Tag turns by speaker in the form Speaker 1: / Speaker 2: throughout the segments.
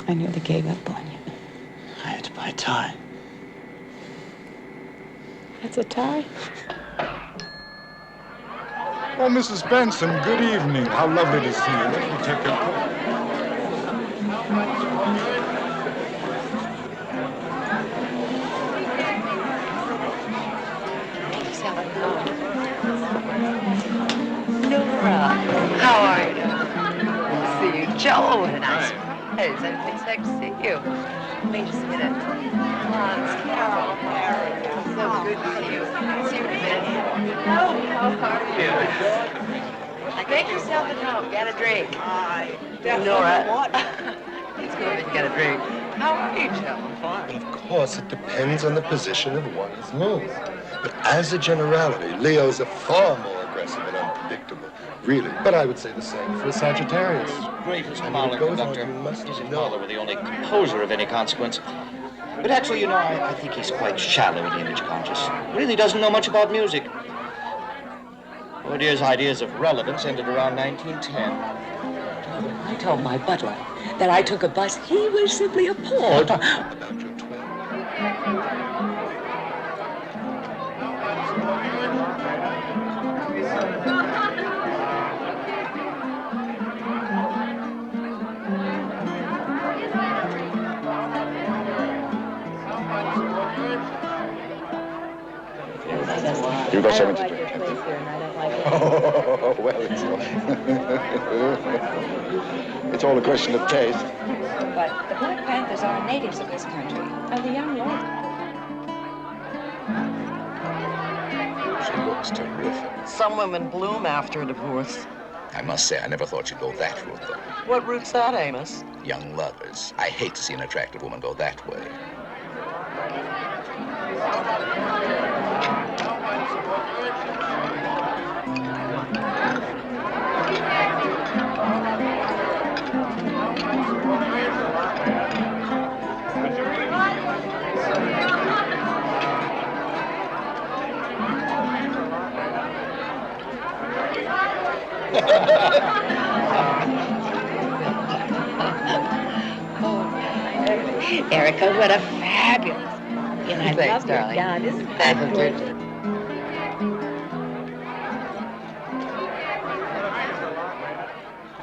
Speaker 1: I nearly gave up on you.
Speaker 2: I had to buy a tie.
Speaker 1: That's a tie?
Speaker 3: Oh, Mrs. Benson, good evening. How lovely to see you. Let me take your coat.
Speaker 4: Norah, how are you? Good to see you. Joe, what a nice surprise. I'm excited to see you. Wait just a minute. It's Carol. So good to see you. See you in a minute. Hello, how are you? Make yourself at home. Get a drink. Norah. Please go and get a drink. How are you, Joe? I'm fine.
Speaker 5: Of course, it depends on the position of one's moon. But as a generality, Leos are far more aggressive and unpredictable, really. But I would say the same for a Sagittarius.
Speaker 6: Greatest
Speaker 5: I mean,
Speaker 6: model
Speaker 5: it goes on,
Speaker 6: conductor.
Speaker 5: you must
Speaker 6: His
Speaker 5: know.
Speaker 6: father were the only composer of any consequence. But actually, you know, I think he's quite shallow and image conscious. Really doesn't know much about music. Poor dear's ideas of relevance ended around 1910.
Speaker 1: I told my butler that I took a bus. He was simply appalled.
Speaker 5: About your twin.
Speaker 3: You got 72.
Speaker 5: Oh, well, it's all a question of taste.
Speaker 1: But the Black Panthers are natives of this country, and the young lord.
Speaker 5: She looks terrific.
Speaker 4: Some women bloom after a divorce.
Speaker 7: I must say, I never thought you'd go that route, though.
Speaker 4: What route's that, Amos?
Speaker 7: Young lovers. I hate to see an attractive woman go that way.
Speaker 1: Erica, what a fabulous. And I
Speaker 4: Thanks,
Speaker 1: love your
Speaker 4: darling.
Speaker 1: gown. Isn't that
Speaker 4: Thank you.
Speaker 1: gorgeous?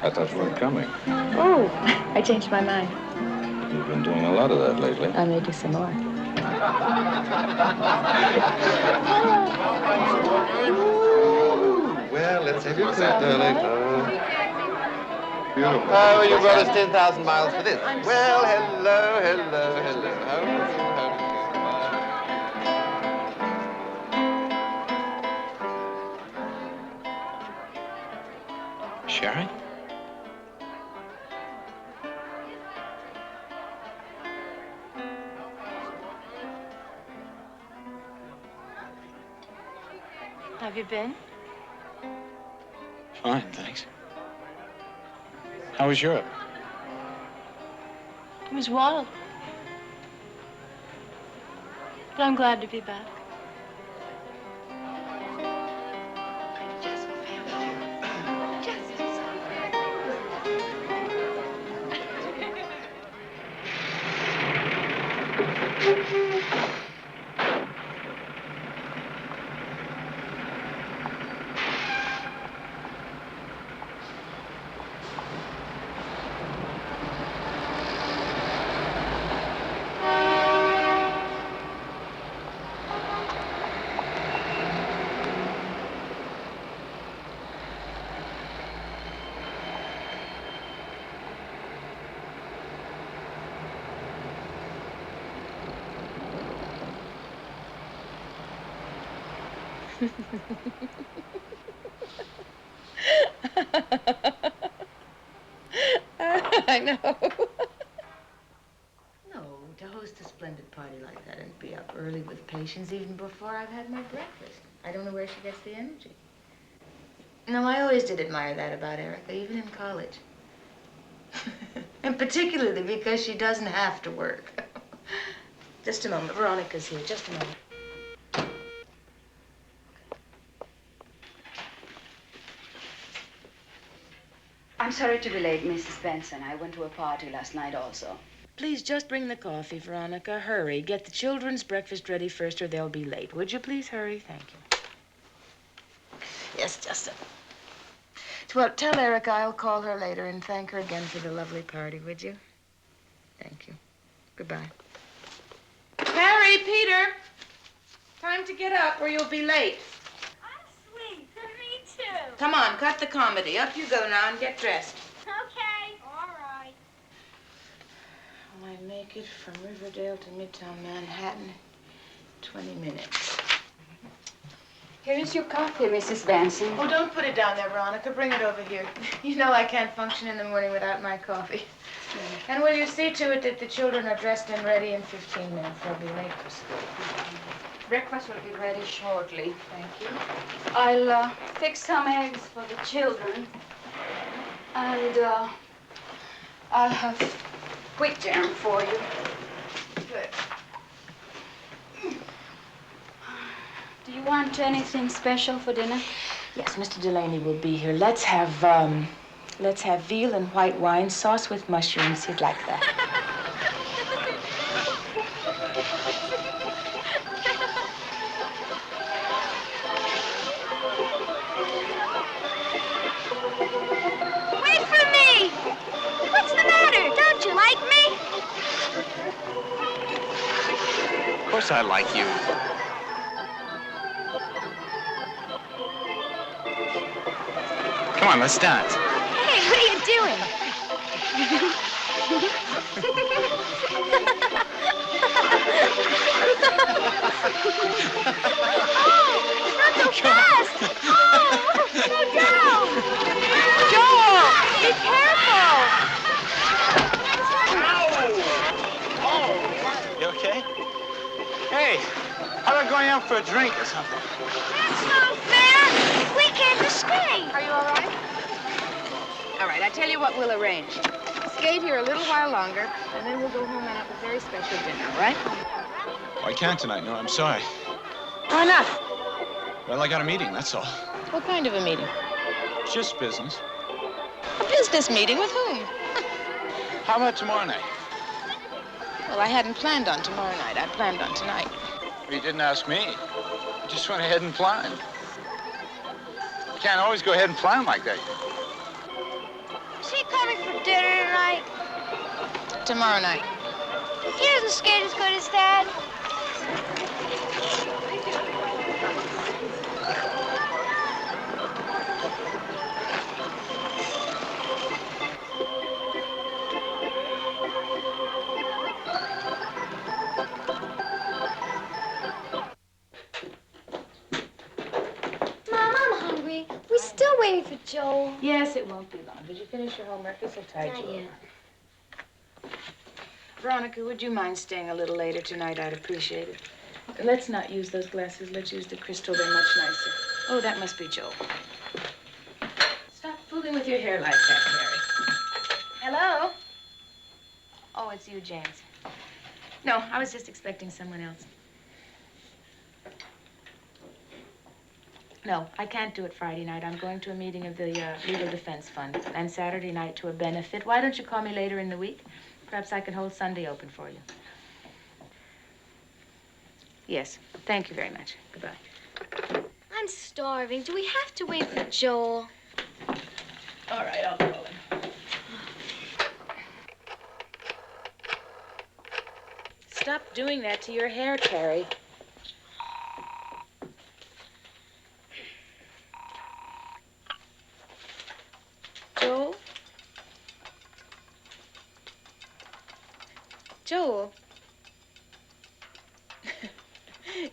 Speaker 3: I thought you weren't coming.
Speaker 1: Oh, I changed my mind.
Speaker 3: You've been doing a lot of that lately.
Speaker 1: I may do some more.
Speaker 5: Well, let's have your coat, darling. Beautiful.
Speaker 8: Oh, you brought us 10,000 miles for this. Well, hello. How do you do?
Speaker 6: Sherry?
Speaker 9: Have you been?
Speaker 6: Fine, thanks. How was Europe?
Speaker 9: It was wild. But I'm glad to be back.
Speaker 4: I know. No, to host a splendid party like that and be up early with patients even before I've had my breakfast. I don't know where she gets the energy. No, I always did admire that about Erica, even in college. And particularly because she doesn't have to work. Just a moment. Veronica's here. Just a moment.
Speaker 10: I'm sorry to be late, Mrs. Benson. I went to a party last night also.
Speaker 4: Please just bring the coffee, Veronica. Hurry. Get the children's breakfast ready first or they'll be late. Would you please hurry? Thank you. Yes, just a... Well, tell Erica I'll call her later and thank her again for the lovely party, would you? Thank you. Goodbye. Harry, Peter! Time to get up or you'll be late.
Speaker 11: I'm sweet. Me too.
Speaker 4: Come on, cut the comedy. Up you go now and get dressed.
Speaker 11: Okay. All right.
Speaker 4: I make it from Riverdale to Midtown Manhattan in 20 minutes.
Speaker 10: Here is your coffee, Mrs. Benson.
Speaker 4: Oh, don't put it down there, Veronica. Bring it over here. You know I can't function in the morning without my coffee. And will you see to it that the children are dressed and ready in 15 minutes? They'll be late for school.
Speaker 10: Breakfast will be ready shortly.
Speaker 4: Thank you.
Speaker 10: I'll fix some eggs for the children. And I'll have quick jam for you.
Speaker 4: Good.
Speaker 10: Do you want anything special for dinner?
Speaker 4: Yes, Mr. Delaney will be here. Let's have veal and white wine, sauce with mushrooms. He'd like that.
Speaker 11: Wait for me! What's the matter? Don't you like me?
Speaker 8: Of course I like you. Come on, let's dance.
Speaker 11: Hey, what are you doing? Oh, not so fast! Oh, slow down! Joel, be careful!
Speaker 8: You okay? Hey, how about going out for a drink or something?
Speaker 11: That's not fair! We can't escape!
Speaker 4: Are you all right? All right, I tell you what we'll arrange. Skate here a little while longer, and then we'll go home and have a very special dinner, all right?
Speaker 3: Oh, I can't tonight, no, I'm sorry.
Speaker 4: Why not?
Speaker 3: Well, I got a meeting, that's all.
Speaker 4: What kind of a meeting?
Speaker 3: Just business.
Speaker 4: A business meeting with whom?
Speaker 3: How about tomorrow night?
Speaker 4: Well, I hadn't planned on tomorrow night. I planned on tonight.
Speaker 3: Well, you didn't ask me. You just went ahead and planned. You can't always go ahead and plan like that.
Speaker 11: Is he coming for dinner tonight?
Speaker 4: Tomorrow night.
Speaker 11: He doesn't skate as good as Dad. Mom, I'm hungry. We're still waiting for Joel.
Speaker 4: Yes, it won't be long. Did you finish your homework? This will tide you
Speaker 11: Not yet.
Speaker 4: over. Veronica, would you mind staying a little later tonight? I'd appreciate it. Let's not use those glasses. Let's use the crystal. They're much nicer. Oh, that must be Joel. Stop fooling with your hair like that, Harry. Hello? Oh, it's you, James. No, I was just expecting someone else. No, I can't do it Friday night. I'm going to a meeting of the Legal Defense Fund, and Saturday night to a benefit. Why don't you call me later in the week? Perhaps I can hold Sunday open for you. Yes, thank you very much. Goodbye.
Speaker 11: I'm starving. Do we have to wait for Joel?
Speaker 4: All right, I'll call him. Stop doing that to your hair, Carrie. Joel? Joel?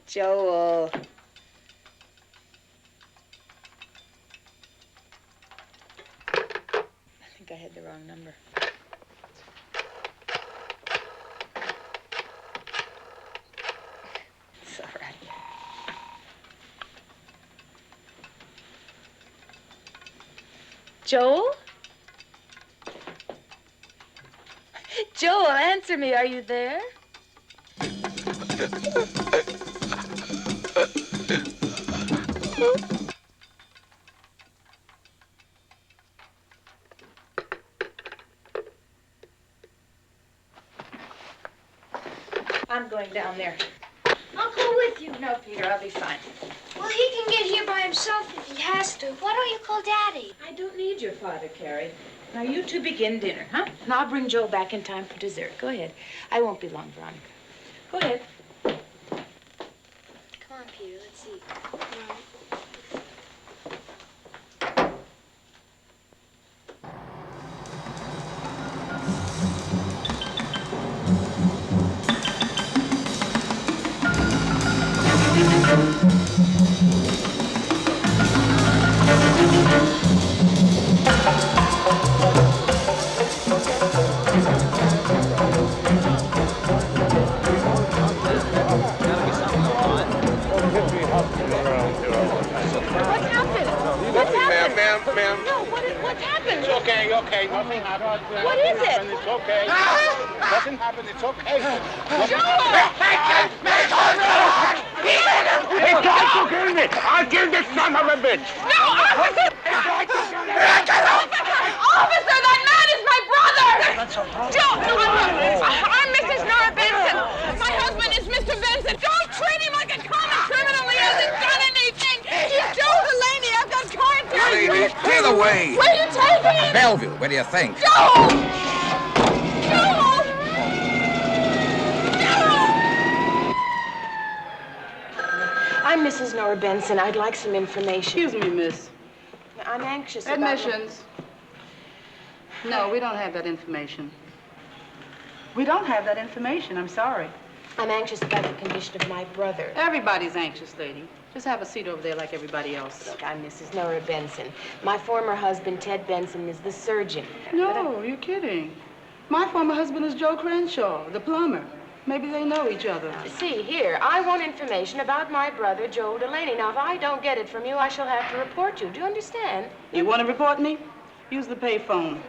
Speaker 4: Joel.
Speaker 1: think I had the wrong number. It's all right. Joel? Joel, answer me. Are you there? I'm going down there.
Speaker 11: I'll go with you.
Speaker 1: No, Peter, I'll be fine.
Speaker 11: Well, he can get here by himself if he has to. Why don't you call Daddy?
Speaker 1: I don't need your father, Carrie. Now, you two begin dinner, huh? And I'll bring Joe back in time for dessert. Go ahead. I won't be long, Veronica. Go ahead.
Speaker 11: Come on, Peter. Let's eat.
Speaker 10: What's happened?
Speaker 3: It's okay, okay. Nothing happened.
Speaker 10: What is it?
Speaker 3: It's okay. Nothing happened. It's okay.
Speaker 12: He tried to kill me! I'll kill this son of a bitch!
Speaker 10: No, officer! Officer, that man is my brother! I'm Mrs. Norah Benson. My husband is Mr. Benson. Don't treat him like a common criminal. He hasn't done anything. He's Joe Delaney. I've got cards here.
Speaker 7: Lady, clear the way.
Speaker 10: Where are you taking him?
Speaker 7: Bellevue, what do you think?
Speaker 10: Joe! Joe!
Speaker 1: I'm Mrs. Norah Benson. I'd like some information.
Speaker 13: Excuse me, miss.
Speaker 1: I'm anxious
Speaker 13: Admissions. No, we don't have that information. We don't have that information. I'm sorry.
Speaker 1: I'm anxious about the condition of my brother.
Speaker 13: Everybody's anxious, lady. Just have a seat over there like everybody else.
Speaker 1: Look, I'm Mrs. Norah Benson. My former husband, Ted Benson, is the surgeon.
Speaker 13: No, you're kidding. My former husband is Joe Crenshaw, the plumber. Maybe they know each other.
Speaker 1: See, here, I want information about my brother, Joe Delaney. Now, if I don't get it from you, I shall have to report you. Do you understand?
Speaker 13: You want to report me? Use the pay phone.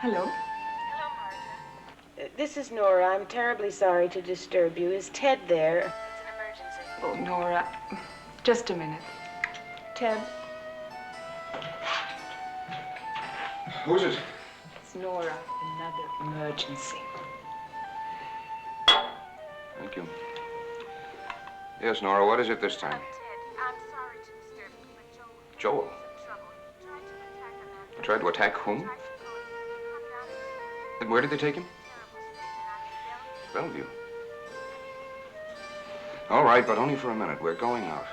Speaker 1: Hello? This is Nora. I'm terribly sorry to disturb you. Is Ted there?
Speaker 14: Oh, Nora, just a minute.
Speaker 1: Ted?
Speaker 3: Who's it?
Speaker 1: It's Nora. Another emergency.
Speaker 15: Thank you. Yes, Nora, what is it this time?
Speaker 11: I'm sorry to disturb you, but Joel...
Speaker 15: Joel? Tried to attack whom? And where did they take him? Bellevue. All right, but only for a minute. We're going out.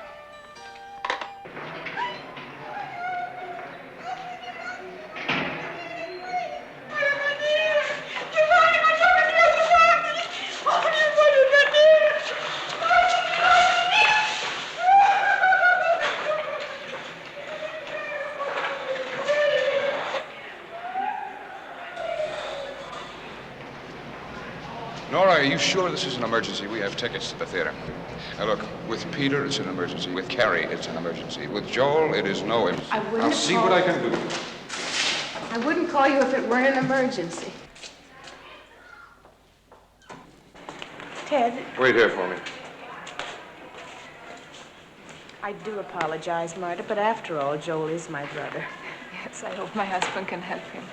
Speaker 15: Nora, are you sure this is an emergency? We have tickets to the theater. Now, look, with Peter, it's an emergency. With Carrie, it's an emergency. With Joel, it is no emergency. I'll see what I can do.
Speaker 1: I wouldn't call you if it weren't an emergency. Ted?
Speaker 15: Wait here for me.
Speaker 1: I do apologize, Marta, but after all, Joel is my brother.
Speaker 14: Yes, I hope my husband can help him.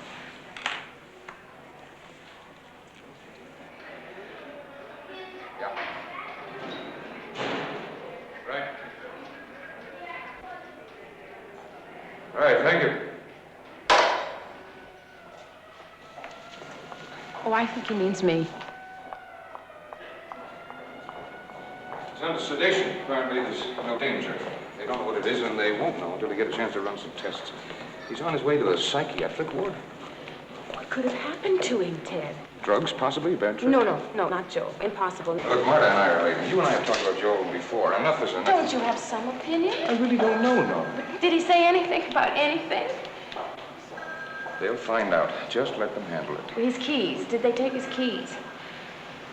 Speaker 15: All right, thank you.
Speaker 1: Oh, I think he means me.
Speaker 15: Is under sedation. Apparently, there's no danger. They don't know what it is, and they won't know until they get a chance to run some tests. He's on his way to a psychiatric ward.
Speaker 1: What could have happened to him, Ted?
Speaker 15: Drugs, possibly? Bad trip?
Speaker 1: No, not Joe. Impossible.
Speaker 15: Look, Marta and I are late. You and I have talked about Joel before. Enough is enough.
Speaker 10: Don't you have some opinion?
Speaker 15: I really don't know, no.
Speaker 10: Did he say anything about anything?
Speaker 15: They'll find out. Just let them handle it.
Speaker 1: His keys. Did they take his keys?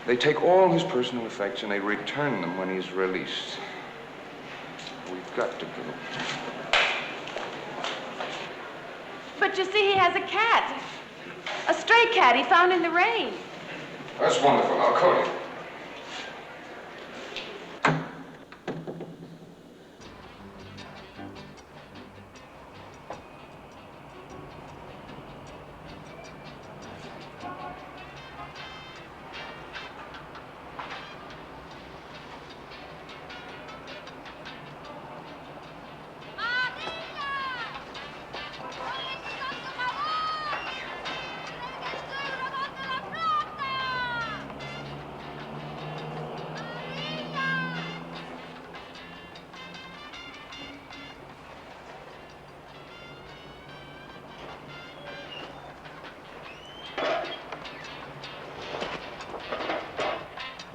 Speaker 15: They take all his personal effects and they return them when he's released. We've got to go.
Speaker 10: But you see, he has a cat. A stray cat he found in the rain.
Speaker 15: That's wonderful. I'll call you.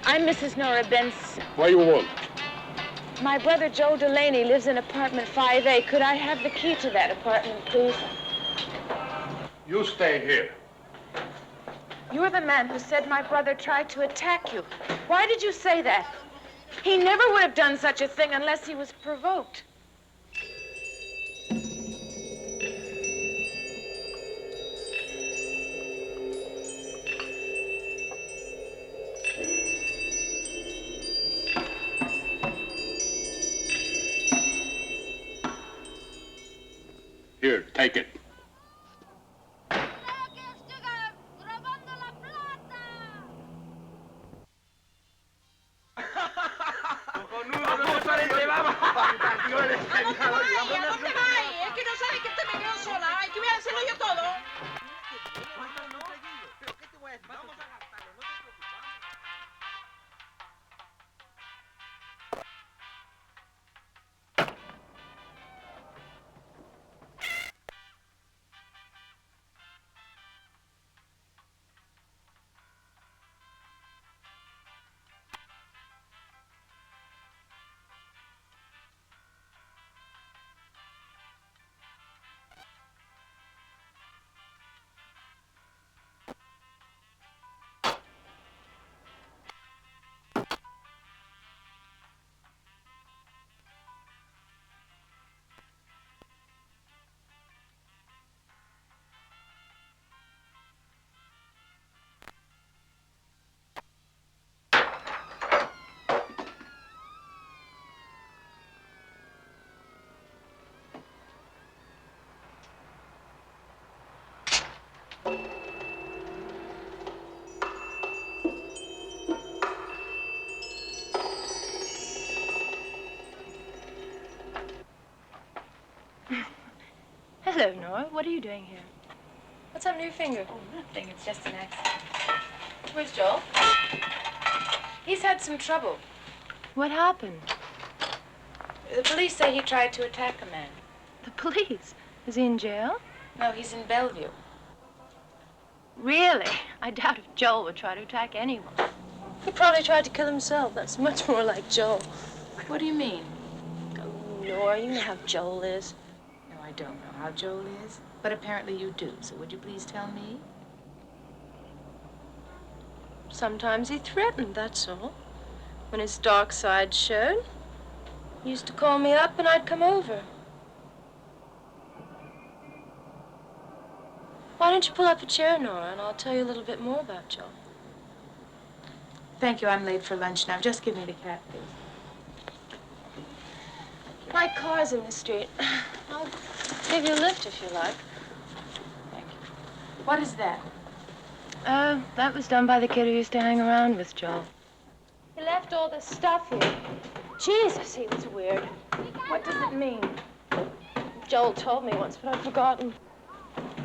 Speaker 1: I'm Mrs. Norah Benson.
Speaker 12: What do you want?
Speaker 1: My brother Joe Delaney lives in apartment 5A. Could I have the key to that apartment, please?
Speaker 12: You stay here.
Speaker 1: You're the man who said my brother tried to attack you. Why did you say that? He never would have done such a thing unless he was provoked.
Speaker 12: Here, take it.
Speaker 9: Hello, Norah. What are you doing here? What's up to your finger?
Speaker 1: Oh, nothing. It's just an accident.
Speaker 9: Where's Joel?
Speaker 1: He's had some trouble.
Speaker 9: What happened?
Speaker 1: The police say he tried to attack a man.
Speaker 9: The police? Is he in jail?
Speaker 1: No, he's in Bellevue.
Speaker 9: Really? I doubt if Joel would try to attack anyone. He probably tried to kill himself. That's much more like Joel.
Speaker 1: What do you mean?
Speaker 9: Oh, Norah, you know how Joel is.
Speaker 1: No, I don't know how Joel is, but apparently you do. So would you please tell me?
Speaker 9: Sometimes he threatened, that's all. When his dark side showed, he used to call me up and I'd come over. Why don't you pull up a chair, Norah, and I'll tell you a little bit more about Joel.
Speaker 1: Thank you. I'm late for lunch now. Just give me the cat, please.
Speaker 9: My car's in the street. I'll give you a lift if you like.
Speaker 1: Thank you. What is that?
Speaker 9: That was done by the kid who used to hang around with Joel. He left all this stuff here. Jesus, he was weird.
Speaker 1: What does it mean?
Speaker 9: Joel told me once, but I've forgotten.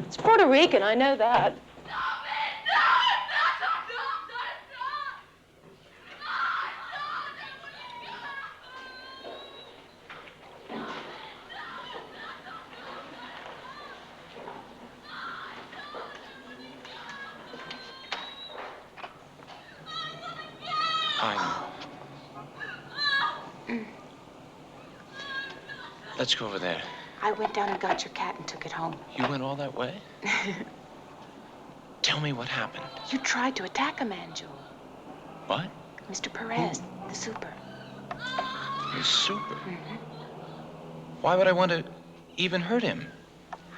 Speaker 9: It's Puerto Rican, I know that.
Speaker 2: Let's go over there.
Speaker 1: I went down and got your cat and took it home.
Speaker 2: You went all that way? Tell me what happened.
Speaker 1: You tried to attack a man, Joel.
Speaker 2: What?
Speaker 1: Mr. Perez, the super.
Speaker 2: The super? Why would I want to even hurt him?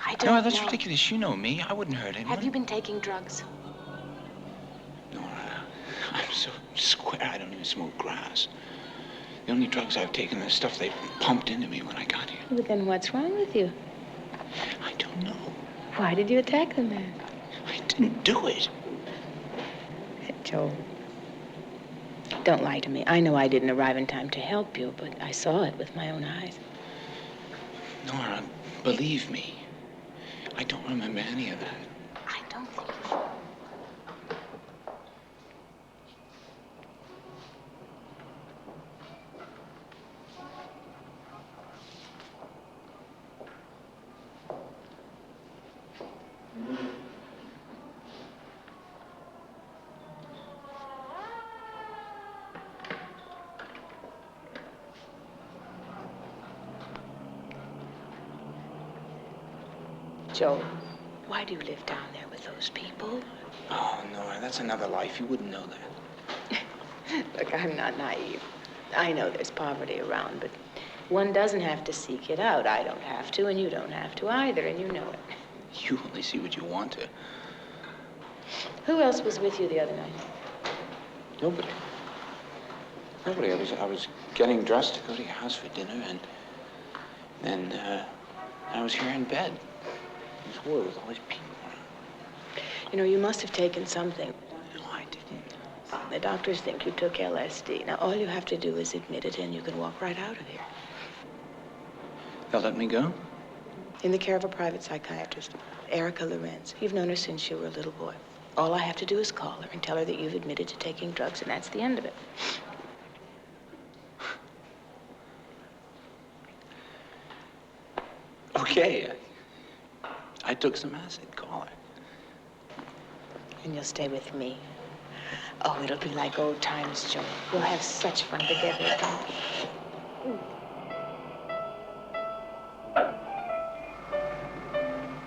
Speaker 1: I don't know.
Speaker 2: No, that's ridiculous. You know me. I wouldn't hurt him.
Speaker 1: Have you been taking drugs?
Speaker 2: Norah, I'm so square. I don't even smoke grass. The only drugs I've taken is stuff they pumped into me when I got here.
Speaker 9: But then what's wrong with you?
Speaker 2: I don't know.
Speaker 9: Why did you attack the man?
Speaker 2: I didn't do it.
Speaker 9: Joel, don't lie to me. I know I didn't arrive in time to help you, but I saw it with my own eyes.
Speaker 2: Norah, believe me. I don't remember any of that.
Speaker 1: I don't think you should.
Speaker 9: Joel, why do you live down there with those people?
Speaker 2: Oh, Norah, that's another life. You wouldn't know that.
Speaker 9: Look, I'm not naive. I know there's poverty around, but one doesn't have to seek it out. I don't have to, and you don't have to either, and you know it.
Speaker 2: You only see what you want to.
Speaker 9: Who else was with you the other night?
Speaker 2: Nobody. Nobody. I was getting dressed to go to your house for dinner, and then I was here in bed. This world with all these people around.
Speaker 9: You know, you must have taken something.
Speaker 2: No, I didn't.
Speaker 9: The doctors think you took LSD. Now, all you have to do is admit it, and you can walk right out of here.
Speaker 2: They'll let me go?
Speaker 9: In the care of a private psychiatrist, Erica Lorenz. You've known her since you were a little boy. All I have to do is call her and tell her that you've admitted to taking drugs, and that's the end of it.
Speaker 2: Okay. I took some acid. Call her.
Speaker 9: And you'll stay with me. Oh, it'll be like old times, Joe. We'll have such fun together again.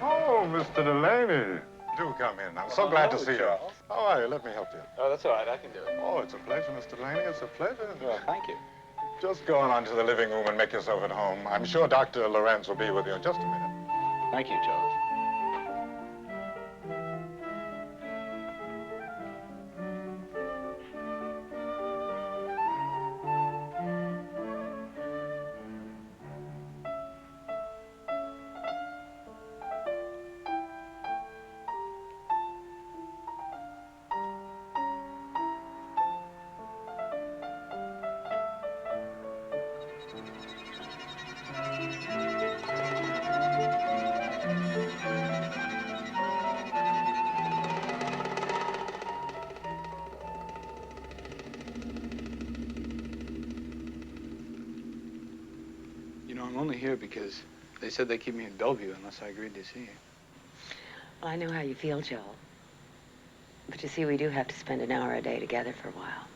Speaker 16: Oh, Mr. Delaney. Do come in. I'm so glad to see you. How are you? Let me help you.
Speaker 3: Oh, that's all right. I can do it.
Speaker 16: Oh, it's a pleasure, Mr. Delaney. It's a pleasure.
Speaker 3: Well, thank you.
Speaker 16: Just go on to the living room and make yourself at home. I'm sure Dr. Lorenz will be with you in just a minute.
Speaker 3: Thank you, Joe. I'm only here because they said they keep me in Bellevue unless I agreed to see you.
Speaker 17: Well, I know how you feel, Joel. But you see, we do have to spend an hour a day together for a while.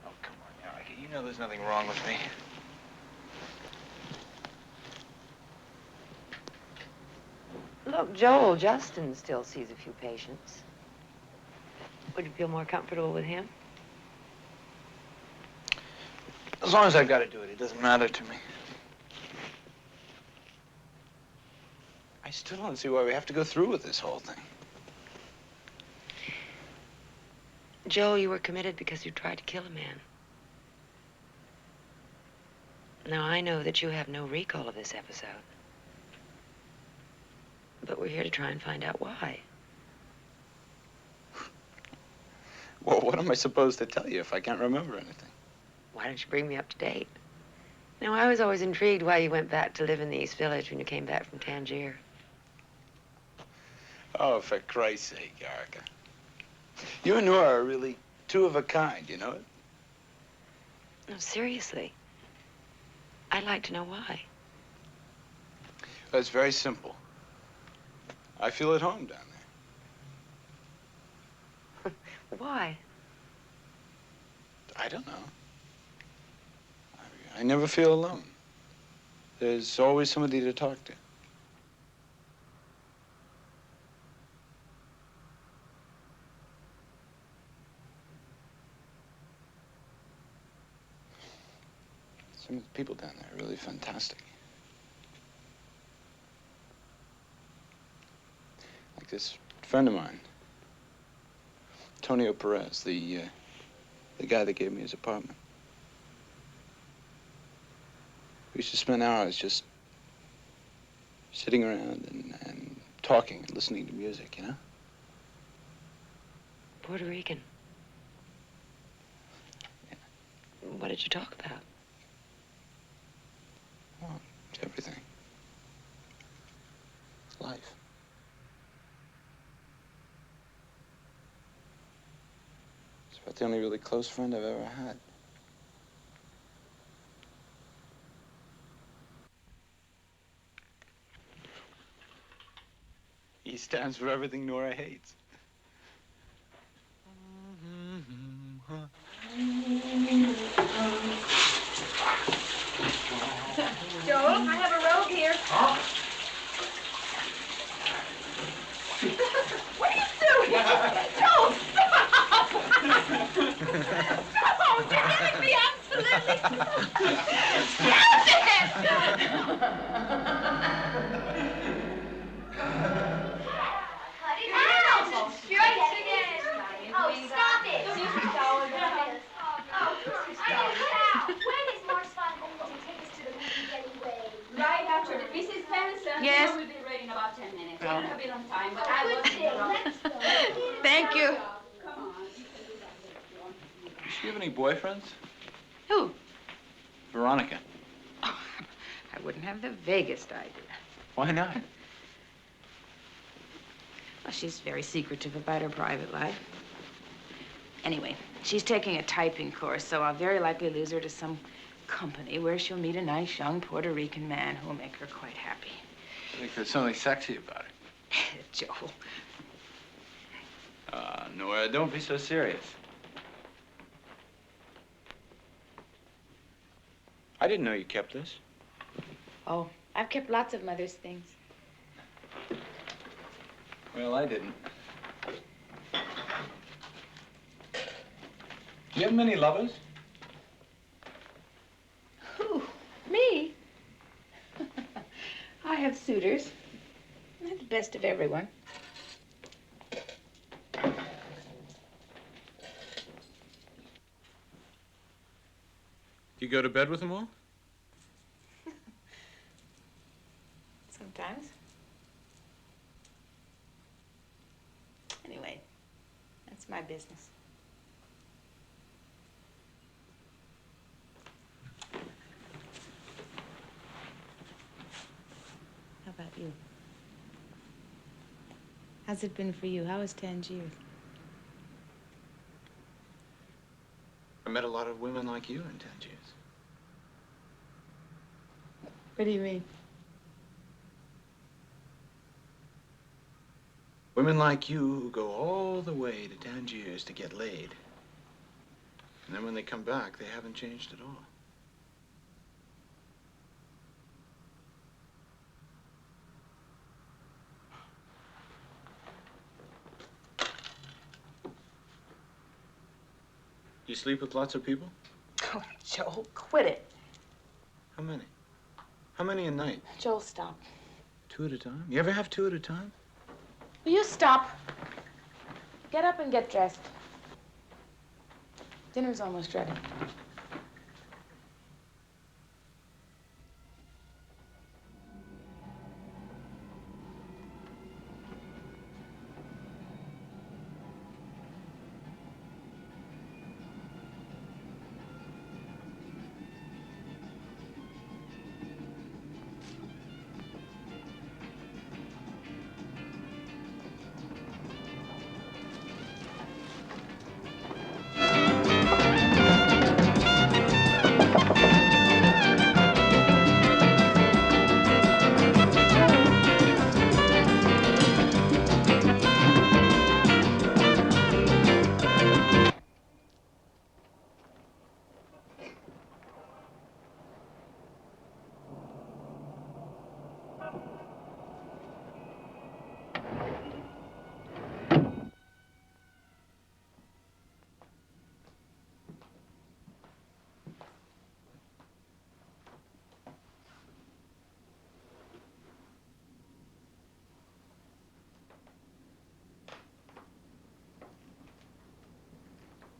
Speaker 3: Oh, come on, Erica. You know there's nothing wrong with me.
Speaker 17: Look, Joel, Justin still sees a few patients. Would you feel more comfortable with him?
Speaker 3: As long as I've got to do it, it doesn't matter to me. I still don't see why we have to go through with this whole thing.
Speaker 17: Joel, you were committed because you tried to kill a man. Now, I know that you have no recall of this episode. But we're here to try and find out why.
Speaker 3: Well, what am I supposed to tell you if I can't remember anything?
Speaker 17: Why don't you bring me up to date? Now, I was always intrigued why you went back to live in the East Village when you came back from Tangier.
Speaker 3: Oh, for Christ's sake, Erica. You and Norah are really two of a kind, you know it?
Speaker 17: No, seriously. I'd like to know why.
Speaker 3: Well, it's very simple. I feel at home down there.
Speaker 17: Why?
Speaker 3: I don't know.
Speaker 2: I never feel alone. There's always somebody to talk to. Some of the people down there are really fantastic. Like this friend of mine, Antonio Perez, the guy that gave me his apartment. We used to spend hours just sitting around and talking and listening to music, you know?
Speaker 17: Puerto Rican.
Speaker 2: Yeah.
Speaker 17: What did you talk about?
Speaker 2: Well, it's everything. It's life. It's about the only really close friend I've ever had. He stands for everything Norah hates.
Speaker 1: Joel, I have a robe here.
Speaker 12: Huh?
Speaker 1: What are you doing? Joel, stop! No, you're giving me absolutely... Stop it!
Speaker 11: Cut it out! Straight again. Oh, stop it! Oh, when is Morse Fun going to take us to the movies anyway?
Speaker 10: Right after the Mrs. Benson.
Speaker 1: Yes?
Speaker 10: We'll be ready in about 10 minutes.
Speaker 1: Oh.
Speaker 10: It won't be a long time, but
Speaker 11: Oh,
Speaker 10: I
Speaker 11: good
Speaker 10: wasn't
Speaker 11: thing.
Speaker 10: wrong.
Speaker 11: Let's go.
Speaker 1: Thank you.
Speaker 10: Come on.
Speaker 2: Does she have any boyfriends?
Speaker 1: Who?
Speaker 2: Veronica.
Speaker 1: Oh, I wouldn't have the vaguest idea.
Speaker 2: Why not?
Speaker 1: Well, she's very secretive about her private life. Anyway, she's taking a typing course, so I'll very likely lose her to some company where she'll meet a nice young Puerto Rican man who'll make her quite happy.
Speaker 2: I think there's something sexy about it.
Speaker 1: Joel.
Speaker 2: Norah, don't be so serious. I didn't know you kept this.
Speaker 1: Oh, I've kept lots of Mother's things.
Speaker 2: Well, I didn't. Do you have many lovers?
Speaker 1: Who? Me? I have suitors. Not the best of everyone.
Speaker 2: You go to bed with them all?
Speaker 1: Sometimes. Anyway, that's my business. How about you? How's it been for you? How was Tangiers?
Speaker 2: I met a lot of women like you in Tangiers.
Speaker 1: What do you mean?
Speaker 2: Women like you who go all the way to Tangiers to get laid. And then when they come back, they haven't changed at all. You sleep with lots of people?
Speaker 1: Oh, Joel, quit it.
Speaker 2: How many? How many a night?
Speaker 1: Joel, stop.
Speaker 2: 2 at a time? You ever have 2 at a time?
Speaker 1: Will you stop? Get up and get dressed. Dinner's almost ready.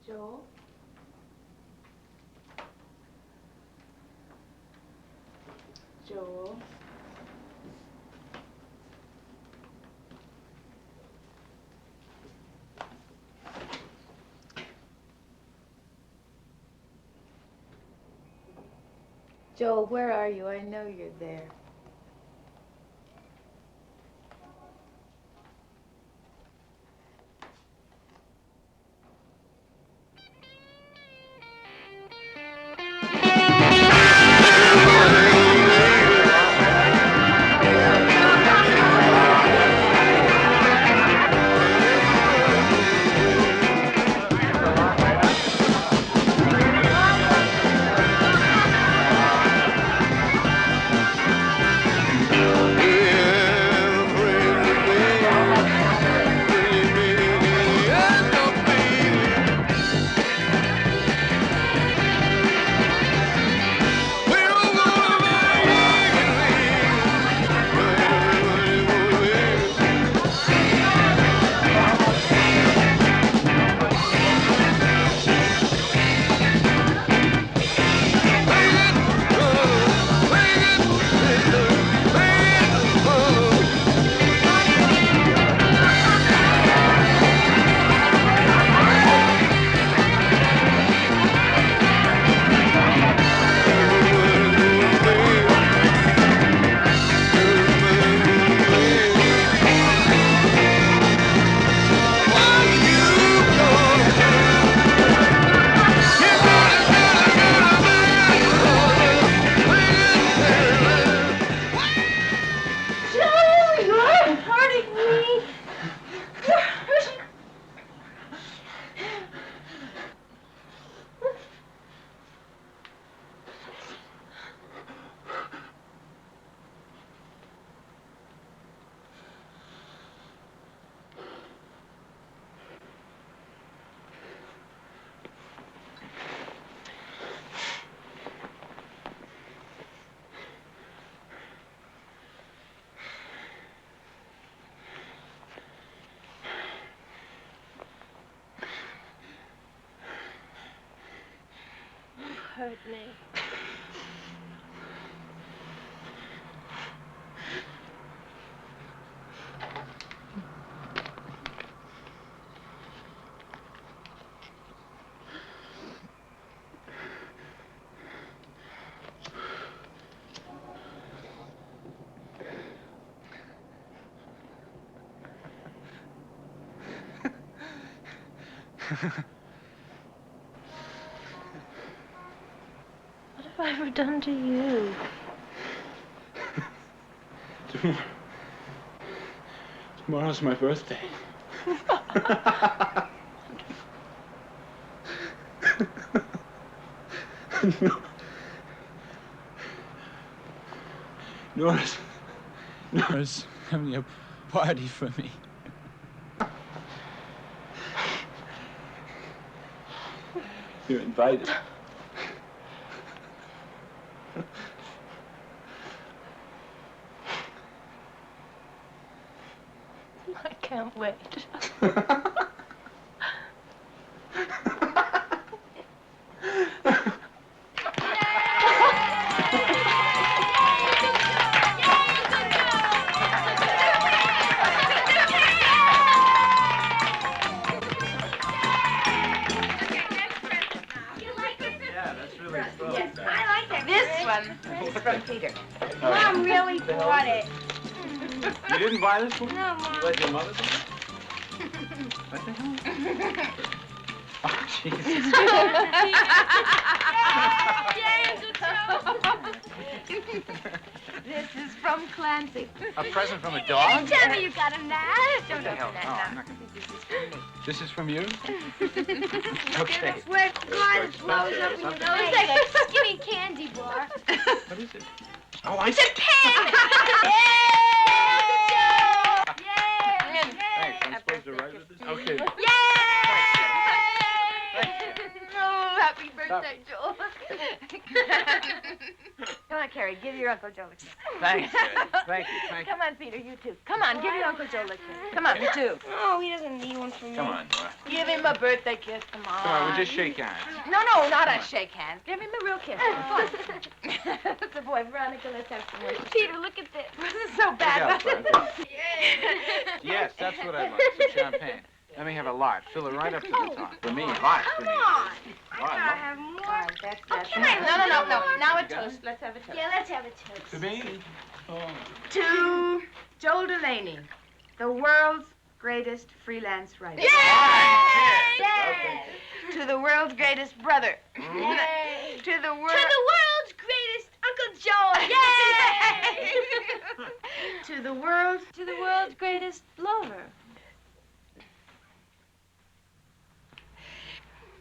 Speaker 1: Joel? Joel? Joel, where are you? I know you're there.
Speaker 11: Hurt me. What have I ever done to you?
Speaker 2: Tomorrow's my birthday. Nora's having a party for me. You're invited.
Speaker 11: I can't wait.
Speaker 1: It's from Peter.
Speaker 11: Mom really bought it.
Speaker 2: You didn't buy this one?
Speaker 11: No, Mom.
Speaker 2: You let your mother do it? What the hell? Oh, Jesus.
Speaker 11: This is from Clancy.
Speaker 3: A present from a dog?
Speaker 11: Tell me you got him that. Don't
Speaker 3: hell
Speaker 11: open
Speaker 3: no,
Speaker 11: that
Speaker 3: I'm
Speaker 11: now.
Speaker 3: not gonna-
Speaker 11: This is from me.
Speaker 2: This is from you?
Speaker 11: Okay. I swear to God, it blows up in your nose like a skinny candy bar.
Speaker 2: What is it? Oh, I
Speaker 11: It's a pen! Yay!
Speaker 2: Thanks, I'm supposed to write with this? Okay.
Speaker 11: Yay! Oh, happy birthday, Joel. Come on,
Speaker 1: on, Carrie, give your Uncle Joe a kiss.
Speaker 3: Thanks, Ed. Thank you, thank you.
Speaker 1: Come on, Peter, you too. Come on, give your Uncle Joe a kiss. Come on, you too.
Speaker 9: No, he doesn't need one from me.
Speaker 3: Come on, Nora.
Speaker 1: Give him a birthday kiss, come on.
Speaker 3: Come on, we'll just shake hands.
Speaker 1: No, no, not a shake hands. Give him a real kiss. Come on. That's a boy. Veronica, let's have some more.
Speaker 11: Peter, look at this.
Speaker 1: This is so bad.
Speaker 3: Yes, that's what I want, some champagne. Let me have a lot. Fill it right up to the top. For me, hot. For me.
Speaker 11: I have more.
Speaker 1: That's No. Now a toast. Let's have a toast.
Speaker 11: Yeah, let's have a toast.
Speaker 3: To me? Oh.
Speaker 1: To Joel Delaney, the world's greatest freelance writer.
Speaker 11: Yay!
Speaker 1: To the world's greatest brother.
Speaker 11: Yay!
Speaker 1: To the
Speaker 11: world's greatest Uncle Joel. Yay!
Speaker 1: To the world's greatest lover.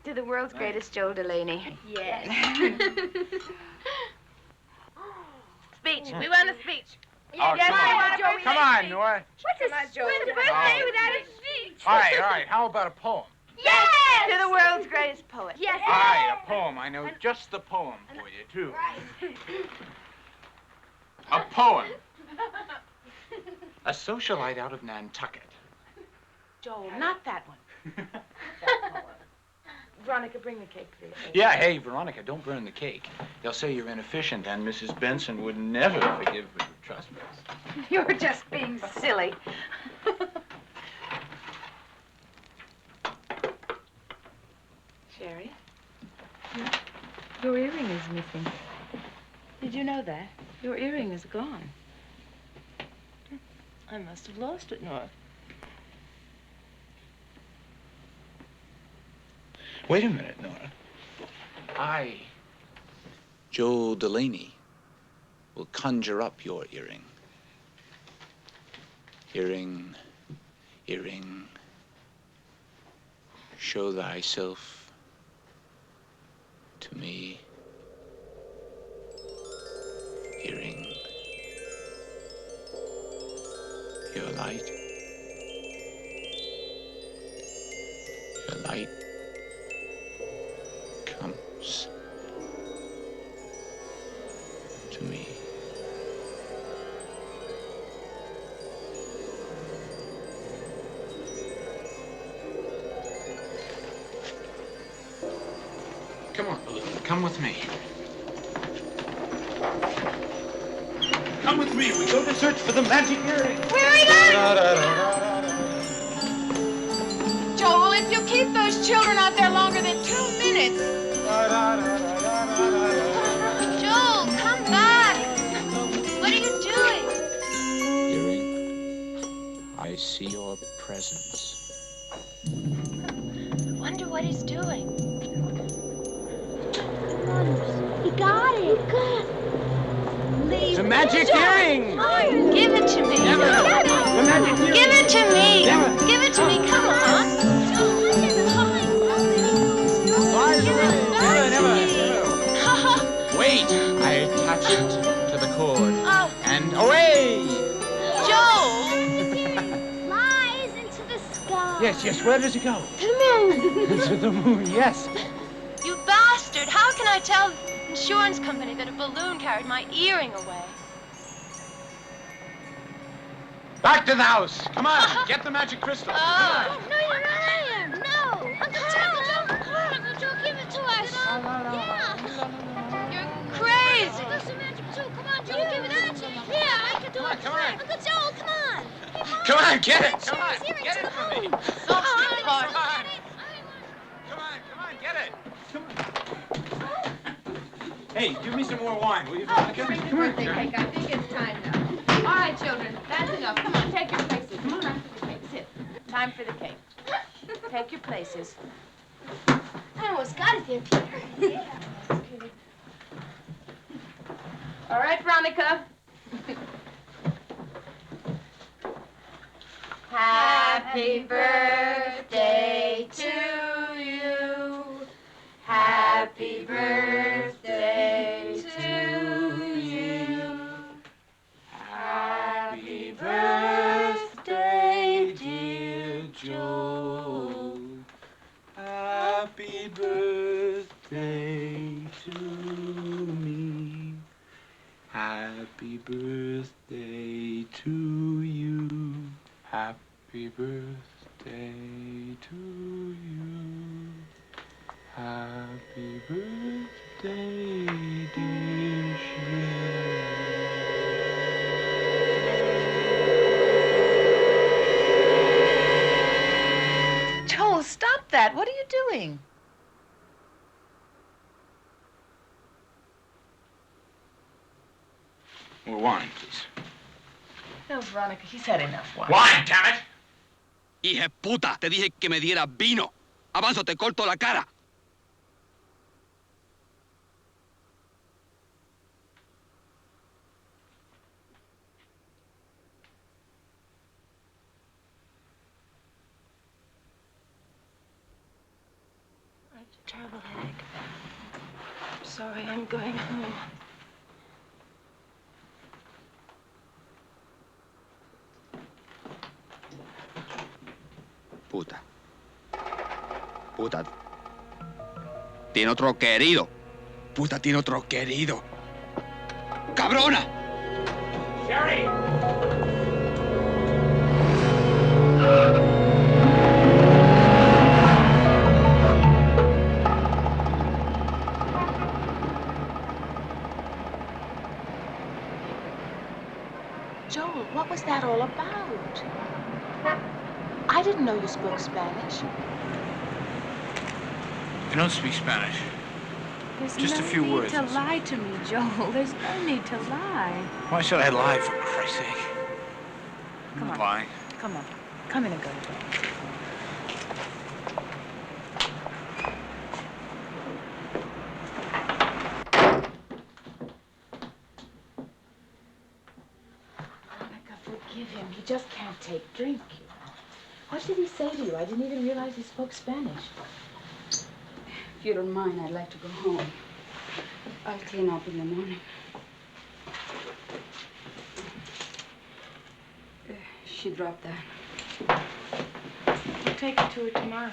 Speaker 1: To the world's greatest Joel Delaney.
Speaker 11: Yes.
Speaker 1: Speech. We want a speech.
Speaker 3: Oh,
Speaker 1: Yes,
Speaker 3: come
Speaker 1: I
Speaker 3: on.
Speaker 1: want Joey.
Speaker 3: Come on, Nora.
Speaker 11: What's a birthday without a speech?
Speaker 3: All right. How about a poem?
Speaker 11: Yes!
Speaker 1: To the world's greatest poet.
Speaker 11: Yes.
Speaker 3: All right, a poem. I know just the poem for you, too. A poem. A socialite out of Nantucket.
Speaker 1: Joel, not that one. Veronica, bring the cake, please.
Speaker 3: Yeah, hey, Veronica, don't burn the cake. They'll say you're inefficient, and Mrs. Benson would never forgive trespass.
Speaker 1: You're just being silly. Sherry? Your earring is missing. Did you know that? Your earring is gone.
Speaker 9: I must have lost it, Norah.
Speaker 2: Wait a minute, Nora. I, Joel Delaney, will conjure up your earring. Earring, earring, show thyself to me. Earring, your light, your light. Comes to me.
Speaker 3: Come on, Balloon. Come with me. Come with me. We go to search for the magic earring.
Speaker 11: Where are you going?
Speaker 1: Joel, if you keep those children out there longer than 2 minutes.
Speaker 11: Joel, come back. What are you doing?
Speaker 2: Earring, I see your presence.
Speaker 11: I wonder what he's doing. He got it.
Speaker 3: The magic earring!
Speaker 11: Give it to me.
Speaker 3: Never. The magic earring.
Speaker 11: Give it to me.
Speaker 3: Never.
Speaker 11: Give it to me. Come on.
Speaker 3: Wait, I attach it to the cord.
Speaker 11: Oh.
Speaker 3: And away!
Speaker 11: Joel! Flies into the sky.
Speaker 3: Yes, where does it go?
Speaker 11: To the moon.
Speaker 3: To the moon, yes.
Speaker 11: You bastard! How can I tell the insurance company that a balloon carried my earring away?
Speaker 3: Back to the house. Come on, get the magic crystal.
Speaker 11: No, you're not lying. No. Uncle Joe, give it to us. Yeah. You're crazy. That's the magic too. Come on, Joe, give it to me. Yeah, I can do it.
Speaker 3: Come on.
Speaker 11: Uncle Joe, come on.
Speaker 3: Come on, get it. Come on, get it for me.
Speaker 11: Come on.
Speaker 3: Come on, get it. Come on. Hey, give me some more wine, will you, Veronica?
Speaker 1: Bring the birthday cake. I think it's time now. All right, children, that's enough. Come on, take your places. Come on, for the cake. Sit. Time for the cake. Take your places.
Speaker 11: I almost got it there, Peter. Yeah.
Speaker 1: All right, Veronica. Happy birthday to you. Happy birthday to you. Happy birthday, dear Joe.
Speaker 2: Happy birthday to me. Happy birthday to you. Happy birthday to you. Happy birthday, dear Shirley.
Speaker 4: Joel, stop that. What are you doing?
Speaker 2: More wine, please.
Speaker 9: No, Veronica, he's had enough wine.
Speaker 2: Wine, damn it!
Speaker 18: Hija puta, te dije que me diera vino. Avanzo, te corto la cara.
Speaker 9: I have a terrible headache. I'm sorry, I'm going home.
Speaker 18: Puta. Puta. Tiene otro querido. Puta, tiene otro querido. ¡Cabrona!
Speaker 2: Sherry!
Speaker 9: Joel, what was that all about? I didn't know you spoke Spanish.
Speaker 2: I don't speak Spanish.
Speaker 10: There's
Speaker 2: Just a
Speaker 10: no
Speaker 2: few
Speaker 10: need
Speaker 2: words.
Speaker 10: to lie to me, Joel. There's no need to lie.
Speaker 2: Why should I lie, for Christ's sake?
Speaker 9: Come on.
Speaker 2: Lying.
Speaker 9: Come on. Come in and go to bed. Veronica, forgive him. He just can't take drink, you know. What did he say to you? I didn't even realize he spoke Spanish.
Speaker 10: If you don't mind, I'd like to go home. I'll clean up in the morning. She dropped that.
Speaker 9: We'll take it to her tomorrow.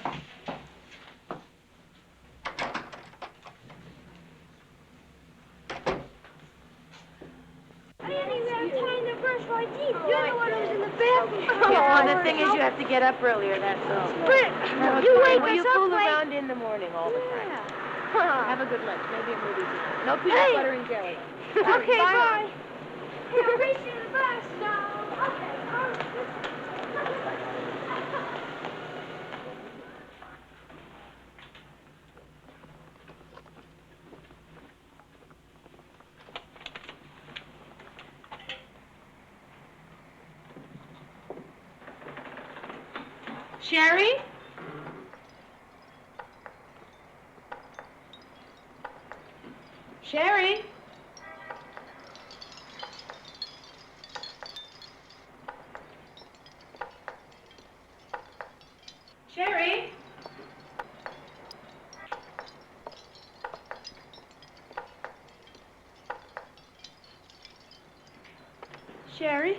Speaker 11: Oh,
Speaker 9: the thing is you have to get up earlier, that's all.
Speaker 11: But you wake
Speaker 9: Well, you
Speaker 11: us up
Speaker 9: fool
Speaker 11: late.
Speaker 9: around in the morning all the time. Have a good lunch, maybe a movie tonight. No peanut
Speaker 11: Hey.
Speaker 9: butter and jelly.
Speaker 11: Okay,
Speaker 9: Bye.
Speaker 11: bye. Yeah, race you the bus, so. Okay.
Speaker 9: Sherry? Sherry? Sherry?
Speaker 11: Sherry?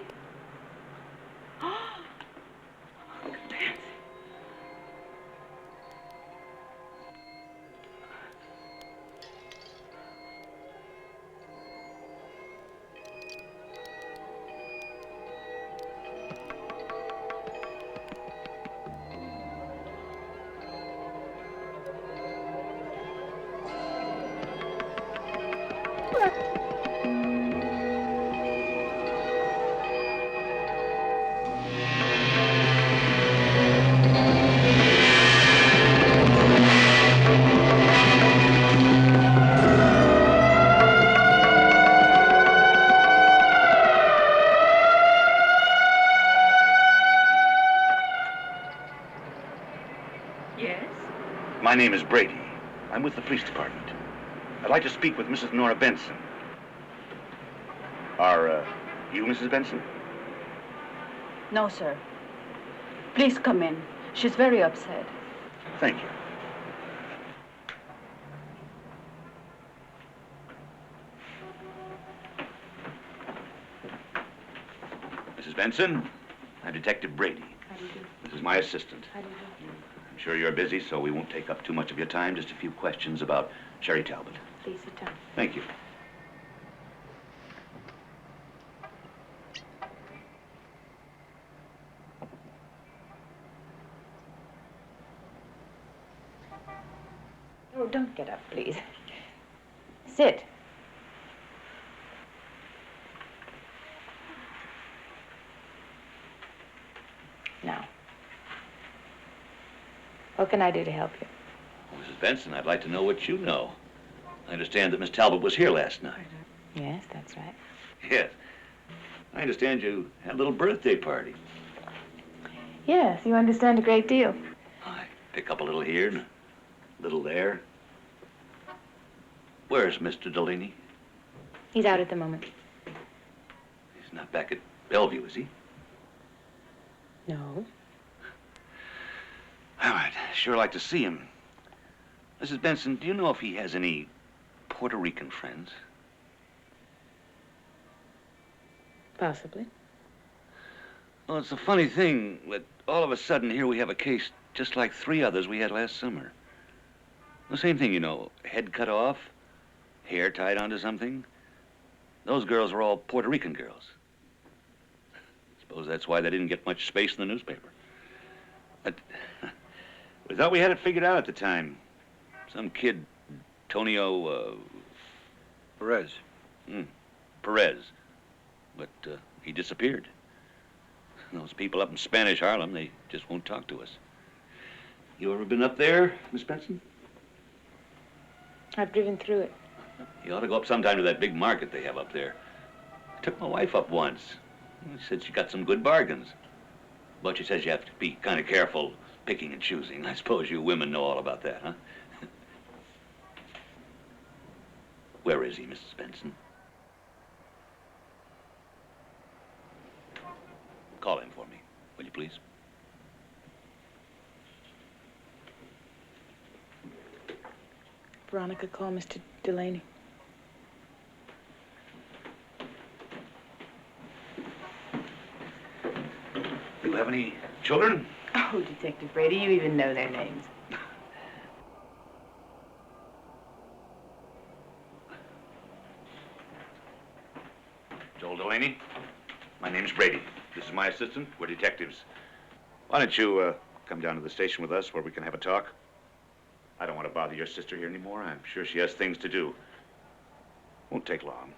Speaker 19: My name is Brady. I'm with the police department. I'd like to speak with Mrs. Norah Benson. Are you Mrs. Benson?
Speaker 10: No, sir. Please come in. She's very upset.
Speaker 19: Thank you. Mrs. Benson, I'm Detective Brady.
Speaker 10: How do you do?
Speaker 19: This is my assistant.
Speaker 10: How do you do?
Speaker 19: I'm sure you're busy, so we won't take up too much of your time. Just a few questions about Sherry Talbot.
Speaker 10: Please sit down.
Speaker 19: Thank you.
Speaker 1: don't get up, please. Sit. Now, what can I do to help you?
Speaker 19: Mrs. Benson, I'd like to know what you know. I understand that Miss Talbot was here last night.
Speaker 1: Yes, that's right.
Speaker 19: Yes. I understand you had a little birthday party.
Speaker 1: Yes, you understand a great deal.
Speaker 19: I pick up a little here and a little there. Where's Mr. Delaney?
Speaker 1: He's out at the moment.
Speaker 19: He's not back at Bellevue, is he?
Speaker 1: No.
Speaker 19: All right. Sure like to see him. Mrs. Benson, do you know if he has any Puerto Rican friends?
Speaker 1: Possibly.
Speaker 19: Well, it's a funny thing that all of a sudden here we have a case just like 3 others we had last summer. The same thing, you know, head cut off, hair tied onto something. Those girls were all Puerto Rican girls. Suppose that's why they didn't get much space in the newspaper. But we thought we had it figured out at the time. Some kid, Tonio,
Speaker 2: Perez.
Speaker 19: Perez. But he disappeared. Those people up in Spanish Harlem, they just won't talk to us. You ever been up there, Miss Benson?
Speaker 1: I've driven through it.
Speaker 19: You ought to go up sometime to that big market they have up there. I took my wife up once. She said she got some good bargains. But she says you have to be kind of careful picking and choosing. I suppose you women know all about that, huh? Where is he, Mrs. Benson? Call him for me, will you please?
Speaker 9: Veronica, call Mr. Delaney.
Speaker 19: You have any children?
Speaker 1: Oh, Detective Brady, you even know their names.
Speaker 19: Joel Delaney. My name's Brady. This is my assistant. We're detectives. Why don't you come down to the station with us where we can have a talk? I don't want to bother your sister here anymore. I'm sure she has things to do. Won't take long.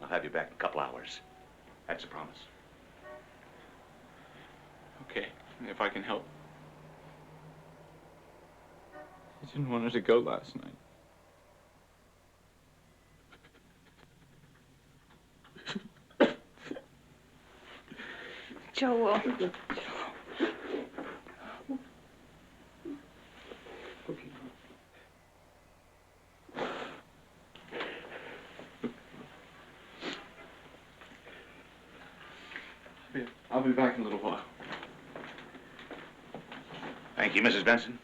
Speaker 19: I'll have you back in a couple hours. That's a promise.
Speaker 2: Okay, if I can help. I didn't want her to go last night.
Speaker 1: Joel.
Speaker 2: I'll be back in a little while.
Speaker 19: Thank you, Mrs. Benson.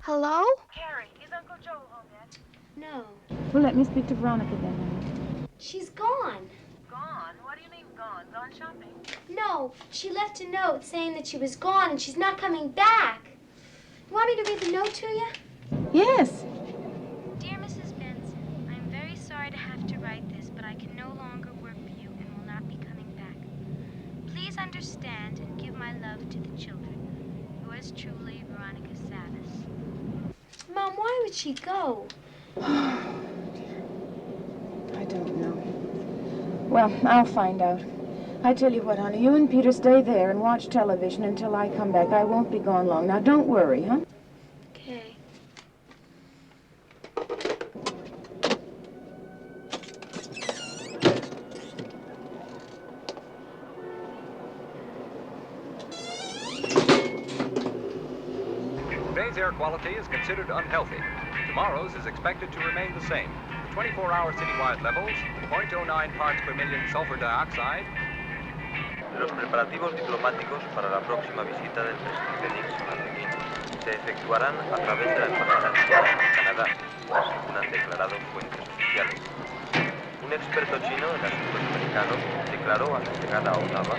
Speaker 11: Hello?
Speaker 9: Carrie, is Uncle Joel home yet?
Speaker 11: No.
Speaker 1: Well, let me speak to Veronica then.
Speaker 11: She's gone.
Speaker 9: Gone? What do you mean gone? Gone shopping?
Speaker 11: No, she left a note saying that she was gone and she's not coming back. You want me to read the note to you?
Speaker 1: Yes.
Speaker 11: Dear Mrs. Benson, I'm very sorry to have to write this, but I can no longer work for you and will not be coming back. Please understand and give my love to the children. Yours truly, Veronica Savis. Mom, why would she go?
Speaker 9: I don't know. Well, I'll find out. I tell you what, honey, you and Peter stay there and watch television until I come back. I won't be gone long. Now, don't worry, huh?
Speaker 11: Okay.
Speaker 20: Today's air quality is considered unhealthy. Tomorrow's is expected to remain the same. 24-hour citywide levels, 0.09 parts per million sulfur dioxide.
Speaker 21: Los preparativos diplomáticos para la próxima visita del presidente Nixon a Pekín se efectuarán a través de la Embajada china en Canadá, según han declarado fuentes oficiales. Un experto chino en asuntos americanos declaró a su llegada a Ottawa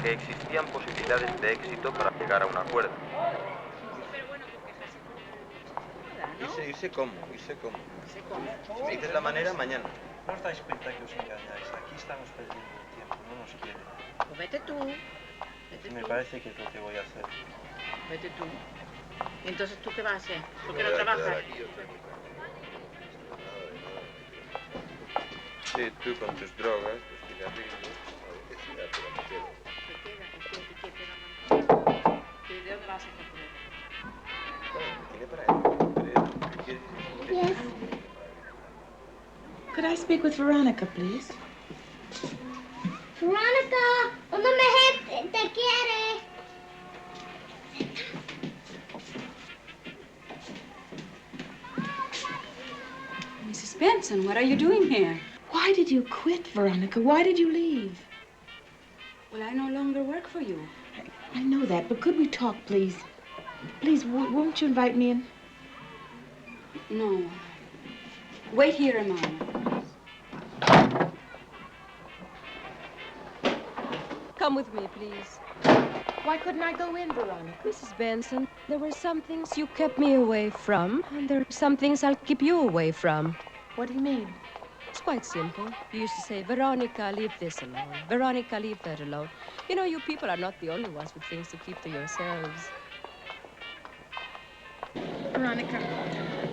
Speaker 21: que existían posibilidades de éxito para llegar a un acuerdo. Y sé cómo. Si me dices la manera, mañana.
Speaker 22: ¿No os dais cuenta que os engañáis? Aquí estamos perdiendo el tiempo, no nos quieren.
Speaker 23: Pues vete tú.
Speaker 22: Me parece que es lo que voy a hacer.
Speaker 23: Vete tú. ¿Y entonces tú qué vas a hacer? ¿Por qué no trabajas?
Speaker 21: Sí, tú con tus drogas, tus cigarrillos.
Speaker 23: ¿Y de dónde vas a sacar dinero?
Speaker 21: ¿Tiene para él?
Speaker 9: Yes. Could I speak with Veronica, please?
Speaker 11: Veronica, una mujer te quiere.
Speaker 10: Mrs. Benson, what are you doing here?
Speaker 9: Why did you quit, Veronica? Why did you leave?
Speaker 10: Well, I no longer work for you.
Speaker 9: I know that, but could we talk, please? Please, won't you invite me in?
Speaker 10: No. Wait here a moment.
Speaker 24: Come with me, please.
Speaker 9: Why couldn't I go in, Veronica?
Speaker 24: Mrs. Benson, there were some things you kept me away from, and there are some things I'll keep you away from.
Speaker 9: What do you mean?
Speaker 24: It's quite simple. You used to say, Veronica, leave this alone. Veronica, leave that alone. You know, you people are not the only ones with things to keep to yourselves.
Speaker 9: Veronica,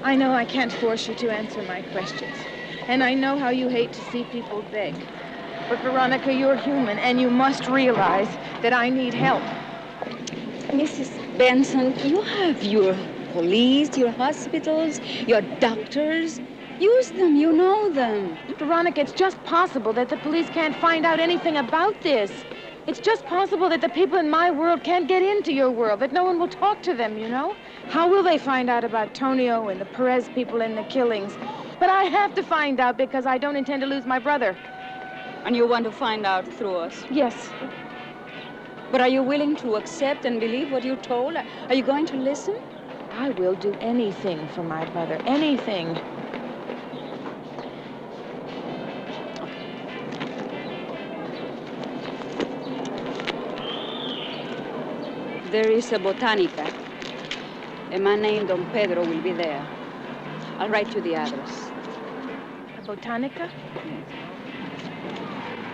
Speaker 9: I know I can't force you to answer my questions. And I know how you hate to see people beg. But, Veronica, you're human, and you must realize that I need help.
Speaker 10: Mrs. Benson, you have your police, your hospitals, your doctors. Use them, you know them.
Speaker 9: Veronica, it's just possible that the police can't find out anything about this. It's just possible that the people in my world can't get into your world, that no one will talk to them, you know? How will they find out about Tonio and the Perez people and the killings? But I have to find out because I don't intend to lose my brother.
Speaker 10: And you want to find out through us?
Speaker 9: Yes.
Speaker 10: But are you willing to accept and believe what you're told? Are you going to listen?
Speaker 9: I will do anything for my brother, anything.
Speaker 10: There is a botanica. A man named Don Pedro will be there. I'll write you the address.
Speaker 9: A botanica?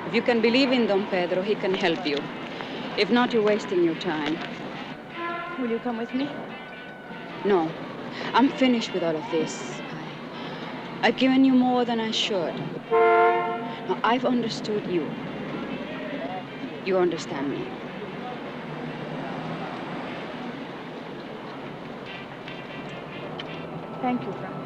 Speaker 10: If you can believe in Don Pedro, he can help you. If not, you're wasting your time.
Speaker 9: Will you come with me?
Speaker 10: No. I'm finished with all of this. I've given you more than I should. Now, I've understood you. You understand me.
Speaker 9: Thank you, Frank.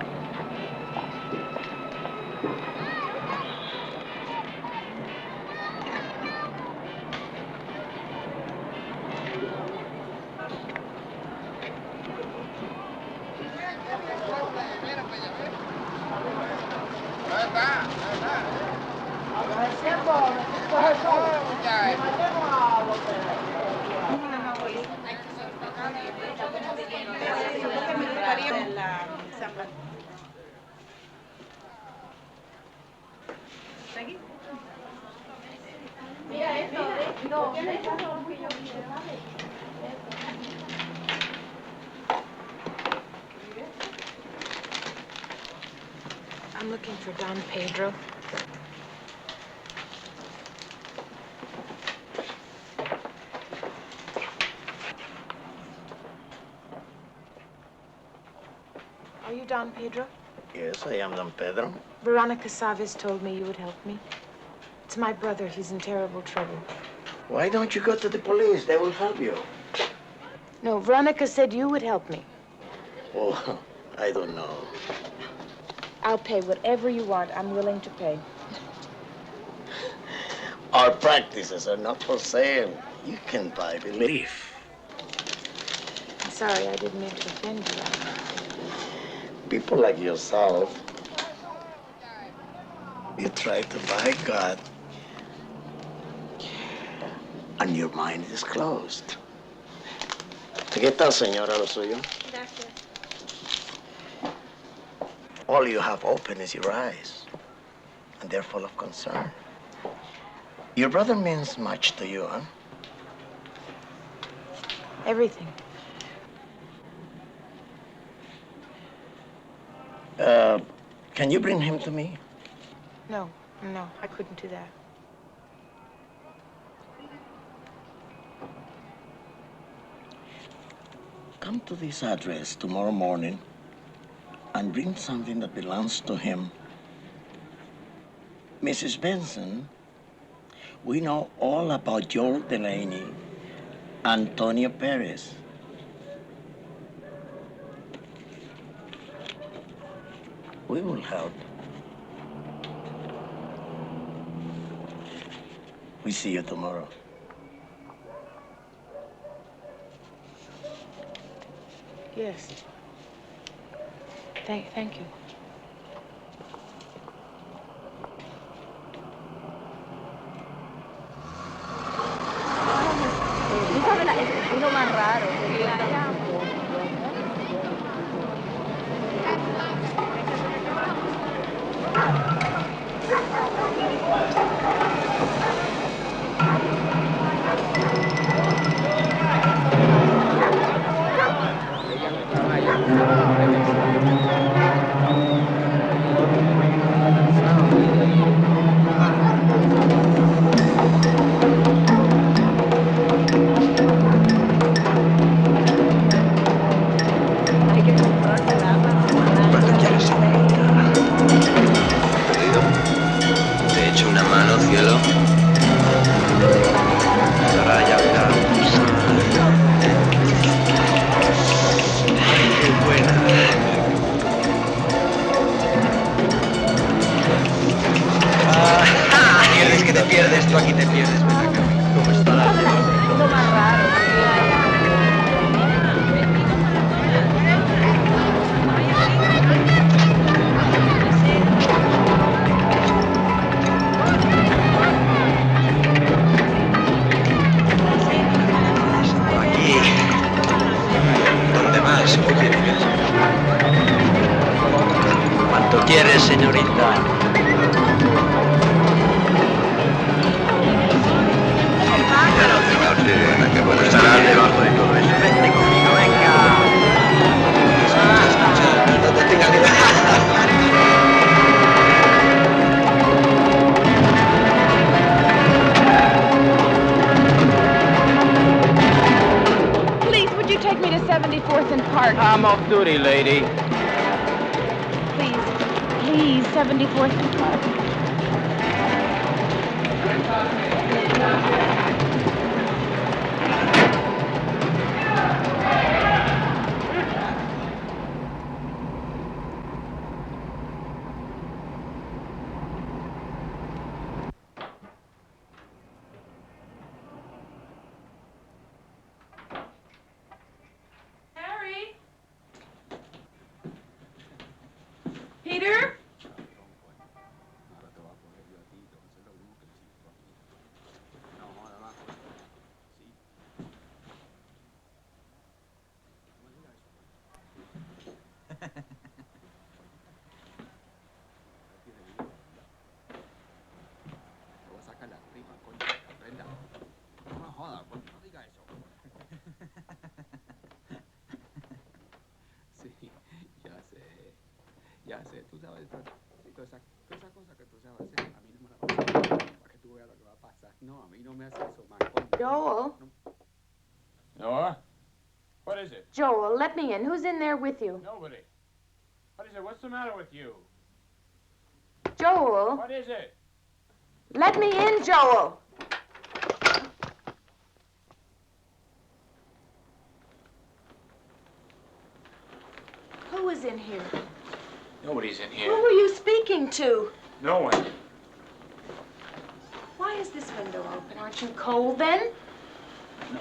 Speaker 9: I'm looking for Don Pedro. Are you Don Pedro?
Speaker 5: Yes, I am Don Pedro.
Speaker 9: Veronica Saves told me you would help me. It's my brother. He's in terrible trouble.
Speaker 5: Why don't you go to the police? They will help you.
Speaker 9: No, Veronica said you would help me.
Speaker 5: Oh, I don't know.
Speaker 9: I'll pay whatever you want. I'm willing to pay.
Speaker 5: Our practices are not for sale. You can buy belief.
Speaker 9: I'm sorry, I didn't mean to offend you.
Speaker 5: People like yourself, you try to buy God, and your mind is closed. ¿Qué tal, señora, lo suyo?
Speaker 9: Gracias.
Speaker 5: All you have open is your eyes, and they're full of concern. Your brother means much to you, huh?
Speaker 9: Everything.
Speaker 5: Can you bring him to me?
Speaker 9: No, I couldn't do that.
Speaker 5: Come to this address tomorrow morning and bring something that belongs to him. Mrs. Benson, we know all about Joel Delaney, Antonio Perez. We will help. We see you tomorrow.
Speaker 9: Yes. Thank you.
Speaker 24: Es lo más raro.
Speaker 21: ¿Cuánto quieres, señorita? ¿Perdido? Te echo una mano, cielo. Raya blanca. Ay, qué buena. Pierdes que te pierdes, tú aquí te pierdes. Ven acá. ¿Cómo está la cielo?
Speaker 24: Es lo más raro.
Speaker 21: Aquí. ¿Dónde más? Oye. ¿Cuánto quieres, señorita? Estarás debajo de todo eso. Vente conmigo, venga. Escucha, no te tengas miedo.
Speaker 9: Please, would you take me to 74th and Park?
Speaker 2: I'm off duty, lady.
Speaker 9: Please, 74th and Park.
Speaker 1: Harry? Peter?
Speaker 2: Ya sé, tú sabes, toda esa cosa que tú sabes hacer, a mí no me la vas a hacer, para que tú veas lo que va a pasar. No, a mí no me hace eso, man.
Speaker 9: Joel?
Speaker 12: Noah? What is it?
Speaker 9: Joel, let me in. Who's in there with you?
Speaker 12: Nobody. What is it? What's the matter with you?
Speaker 9: Joel.
Speaker 12: What is it?
Speaker 9: Let me in, Joel. Who is in here?
Speaker 2: Nobody's in
Speaker 9: Who
Speaker 2: here.
Speaker 9: were you speaking to?
Speaker 12: No one.
Speaker 9: Why is this window open? Aren't you cold then?
Speaker 2: No.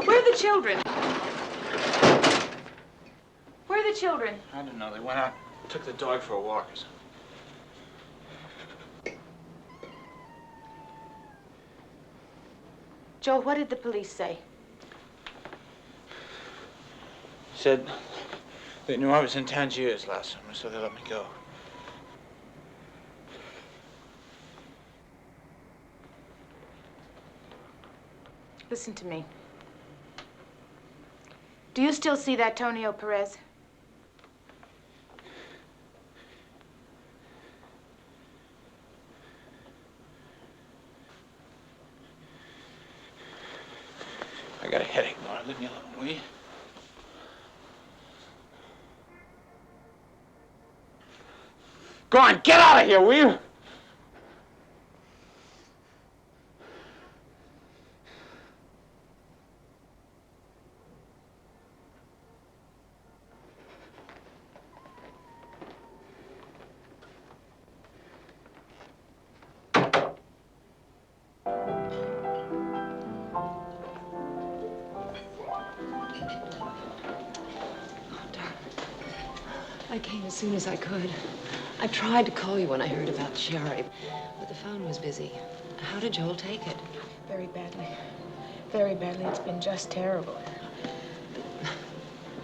Speaker 9: Where are the children? Where are the children?
Speaker 2: I don't know. They went out, took the dog for a walk or something.
Speaker 9: Joel, what did the police say?
Speaker 2: Said they knew I was in Tangiers last summer, so they let me go.
Speaker 9: Listen to me. Do you still see that Tonio Perez?
Speaker 2: I got a headache, Norah. Leave me alone, will you? Go on, get out of here, will you?
Speaker 17: I came as soon as I could. I tried to call you when I heard about Sherry, but the phone was busy. How did Joel take it?
Speaker 9: Very badly. Very badly. It's been just terrible.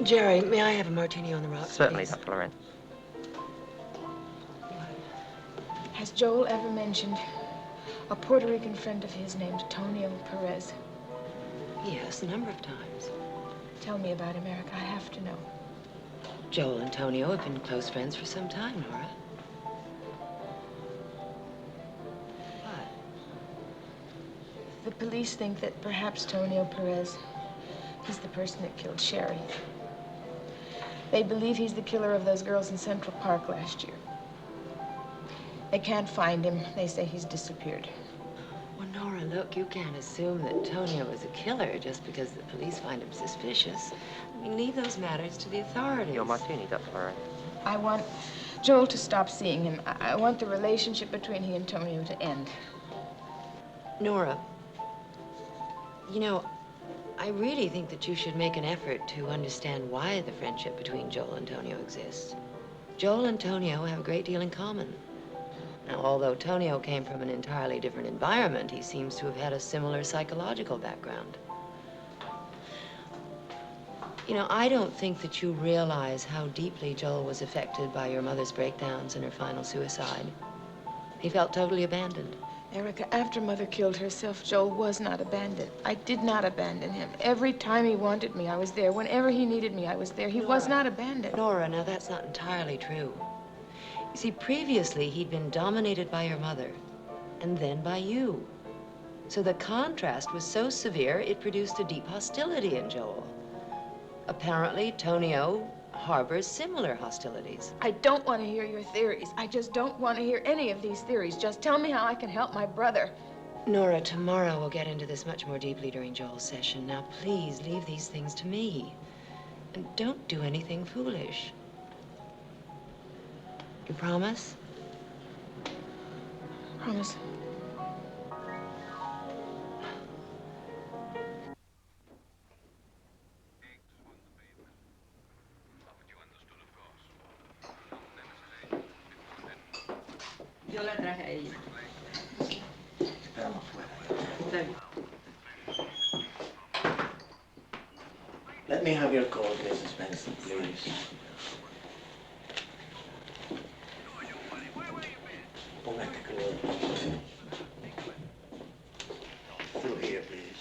Speaker 17: Jerry, may I have a martini on the rocks,
Speaker 21: Certainly,
Speaker 17: please?
Speaker 21: Dr. Lorenz.
Speaker 9: Has Joel ever mentioned a Puerto Rican friend of his named Tonio Perez?
Speaker 17: Yes, a number of times.
Speaker 9: Tell me about him, Eric. I have to know.
Speaker 17: Joel and Tonio have been close friends for some time, Nora. What?
Speaker 9: The police think that perhaps Tonio Perez is the person that killed Sherry. They believe he's the killer of those girls in Central Park last year. They can't find him. They say he's disappeared.
Speaker 17: Well, Nora, look, you can't assume that Tonio is a killer just because the police find him suspicious. I mean, leave those matters to the authorities.
Speaker 21: Your martini, Dr. Lorenz.
Speaker 9: I want Joel to stop seeing him. I want the relationship between he and Tonio to end.
Speaker 17: Nora, you know, I really think that you should make an effort to understand why the friendship between Joel and Tonio exists. Joel and Tonio have a great deal in common. Now, although Tonio came from an entirely different environment, he seems to have had a similar psychological background. You know, I don't think that you realize how deeply Joel was affected by your mother's breakdowns and her final suicide. He felt totally abandoned.
Speaker 9: Erica, after Mother killed herself, Joel was not abandoned. I did not abandon him. Every time he wanted me, I was there. Whenever he needed me, I was there. He was not abandoned.
Speaker 17: Nora, now that's not entirely true. You see, previously, he'd been dominated by your mother, and then by you. So the contrast was so severe, it produced a deep hostility in Joel. Apparently, Tonio harbors similar hostilities.
Speaker 9: I don't want to hear your theories. I just don't want to hear any of these theories. Just tell me how I can help my brother.
Speaker 17: Nora, tomorrow we'll get into this much more deeply during Joel's session. Now, please leave these things to me. And don't do anything foolish. You promise?
Speaker 9: Promise.
Speaker 24: Yo la traje a ella. Está bien.
Speaker 5: Let me have your code, Mrs. Benson, please. Póngate code. Through here, please.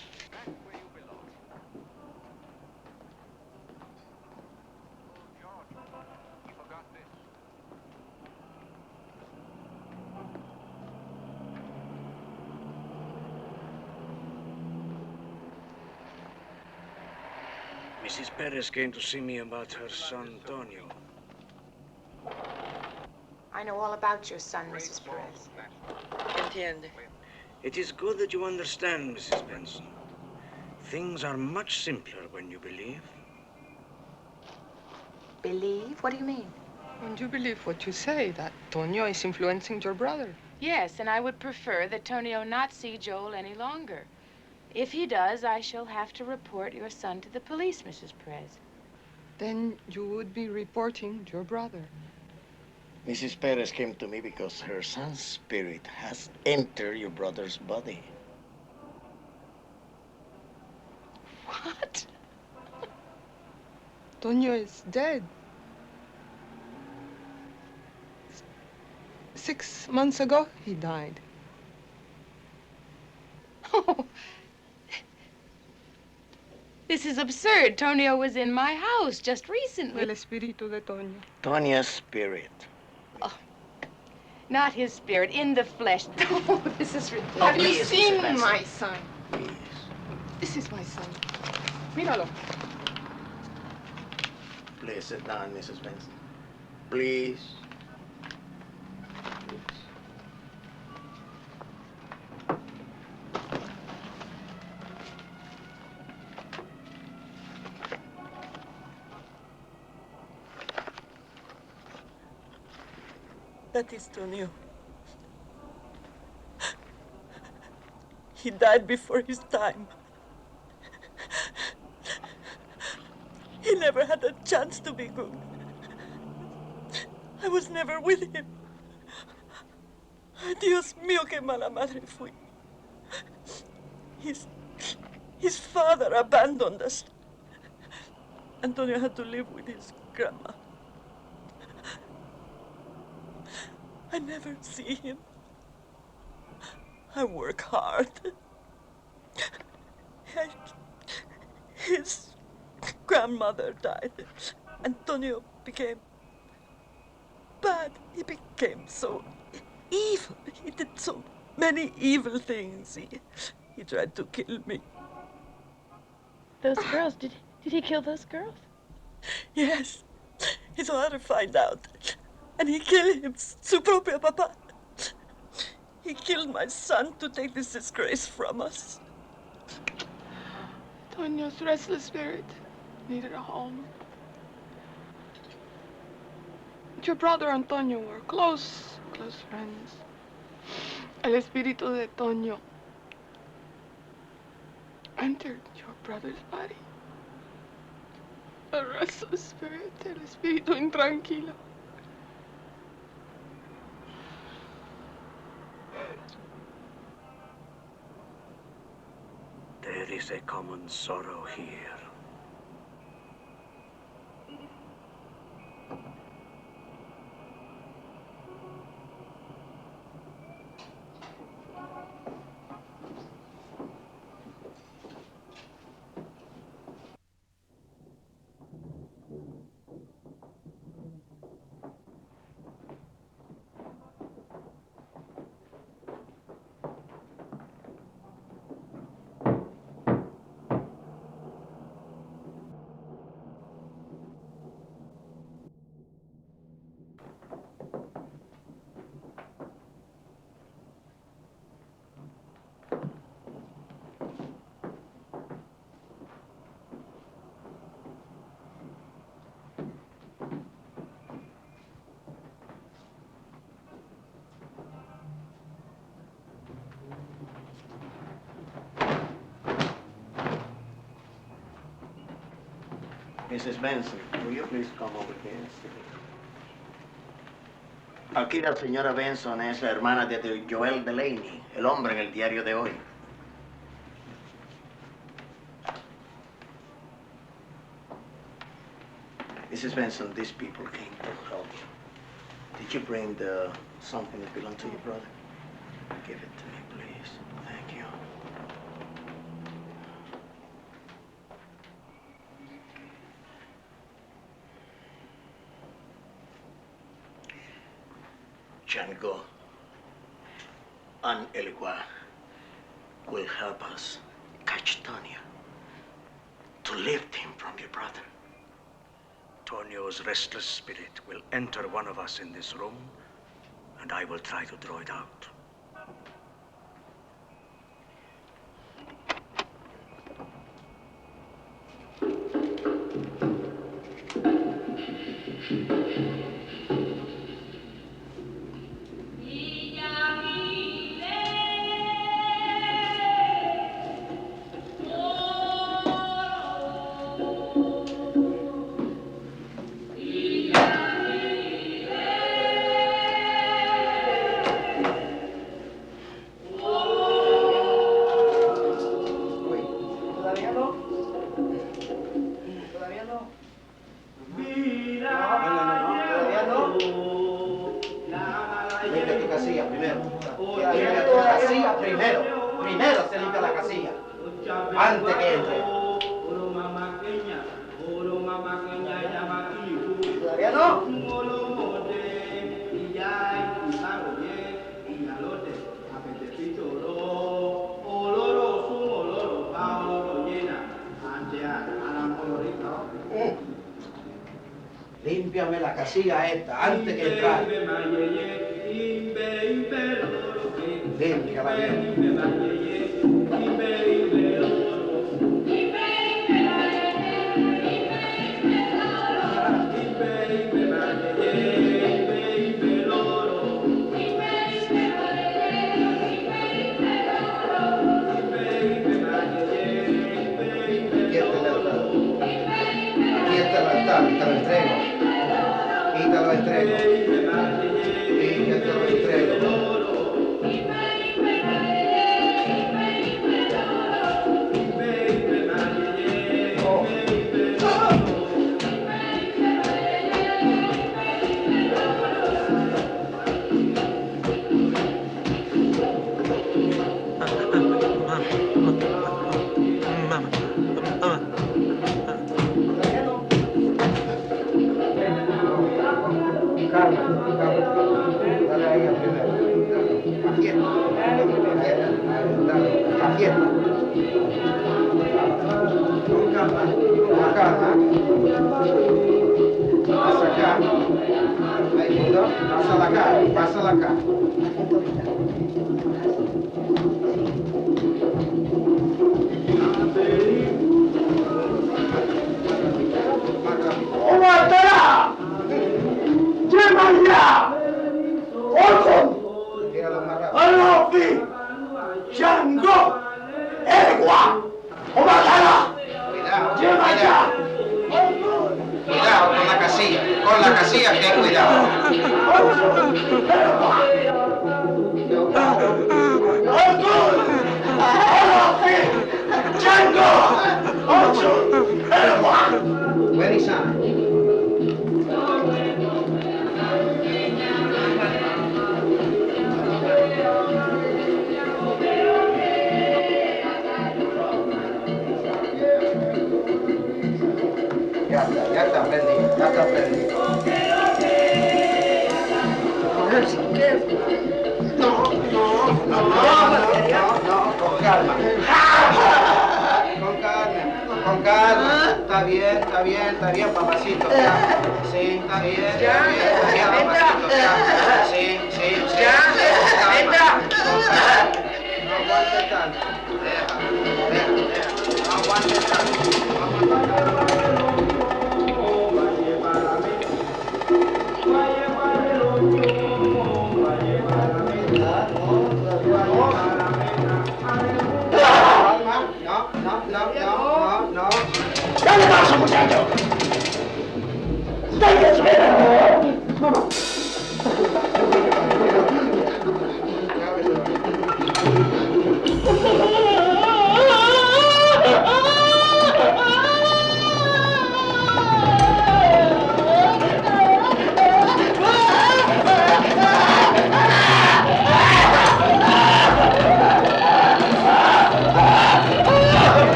Speaker 6: Mrs. Perez came to see me about her son, Tonio.
Speaker 1: I know all about your son, Mrs. Perez.
Speaker 4: Entiende.
Speaker 6: It is good that you understand, Mrs. Benson. Things are much simpler when you believe.
Speaker 1: Believe? What do you mean?
Speaker 4: When you believe what you say, that Tonio is influencing your brother.
Speaker 1: Yes, and I would prefer that Tonio not see Joel any longer. If he does, I shall have to report your son to the police, Mrs. Perez.
Speaker 4: Then you would be reporting your brother.
Speaker 5: Mrs. Perez came to me because her son's spirit has entered your brother's body.
Speaker 4: What? Tonio is dead. 6 months ago, he died.
Speaker 1: Oh, this is absurd. Tonio was in my house just recently.
Speaker 4: El espíritu de Tonio.
Speaker 5: Tonia's spirit.
Speaker 1: Oh, not his spirit, in the flesh. Oh, this is ridiculous.
Speaker 4: Have you
Speaker 5: please,
Speaker 4: seen
Speaker 5: Mrs. Benson.
Speaker 4: my son?
Speaker 5: Please.
Speaker 4: This is my son. Míralo.
Speaker 5: Please sit down, Mrs. Benson. Please.
Speaker 4: That is Tonio. He died before his time. He never had a chance to be good. I was never with him. Dios mío, qué mala madre fui. His father abandoned us. Antonio had to live with his grandma. I never see him. I work hard. His grandmother died. Antonio became bad. He became so evil. He did so many evil things. He tried to kill me.
Speaker 9: Those girls, did he kill those girls?
Speaker 4: Yes. His father found out. And he killed him, su propio papá. He killed my son to take this disgrace from us. Tonio's restless spirit needed a home. Your brother and Tonio were close friends. El espíritu de Tonio entered your brother's body. A restless spirit, el espíritu intranquilo.
Speaker 6: There is a common sorrow here.
Speaker 5: Mrs. Benson, will you please come over here? Aquí la señora Benson es la hermana de Joel Delaney, el hombre en el diario de hoy. Mrs. Benson, these people came to help you. Did you bring something that belonged to your brother? Give it to me, please. Thank you. Django and Eligua will help us catch Tonio, to lift him from your brother.
Speaker 6: Tonio's restless spirit will enter one of us in this room and I will try to draw it out.
Speaker 5: Primero se limpia la casilla, antes que entre. ¿Todavía no? Límpiame la casilla esta antes que entrar. Límpiala bien. Y te lo entrego. Y te lo entrego. Y yo te lo entrego. Pásala acá. ¡Aguantala! ¡Llémala! ¡Orson! ¡Alofi! ¡Chango! ¡Egua! ¡Omatala! ¡Llémala! Cuidado con la casilla. Con la casilla, ten cuidado. Very sad. Ya está prendido, ya está prendido. No, con calma. Con calma. Está bien, papacito. Ya. Sí, está bien, papacito. Ya. Sí. Entra. No aguante tanto. Deja. No aguante tanto. No. ¿Qué le pasa, muchacho? ¡Está bien! ¡Mamá!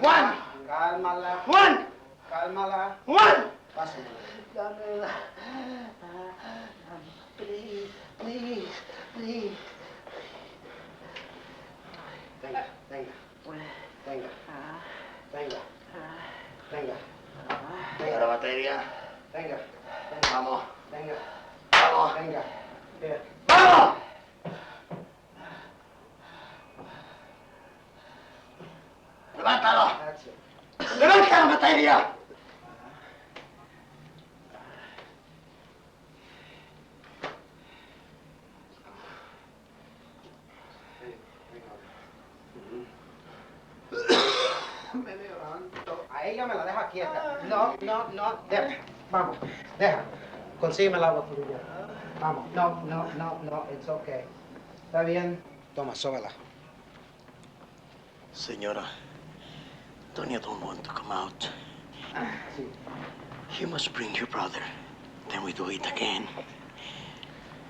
Speaker 5: Juan!
Speaker 7: Cálmala.
Speaker 5: Juan!
Speaker 7: Cálmala.
Speaker 5: Juan!
Speaker 7: Pásame.
Speaker 5: Dame. Please, please, please.
Speaker 7: Venga, venga. Venga. Venga. Venga.
Speaker 5: Venga la batería.
Speaker 7: Venga.
Speaker 5: Vamos.
Speaker 7: Venga.
Speaker 5: Vamos.
Speaker 7: Venga. Here.
Speaker 5: ¡Vamos! ¡Levántalo!
Speaker 7: That's it.
Speaker 5: ¡Levanta la batería!
Speaker 7: Me levanto. A ella me la deja quieta. No, no, no. Deja. Vamos. Deja. Consígueme el agua fría. Vamos. No, no, no, no. It's okay. ¿Está bien? Toma, sóbala.
Speaker 5: Señora, Tonya don't want to come out.
Speaker 7: Sí.
Speaker 5: You must bring your brother. Then we do it again.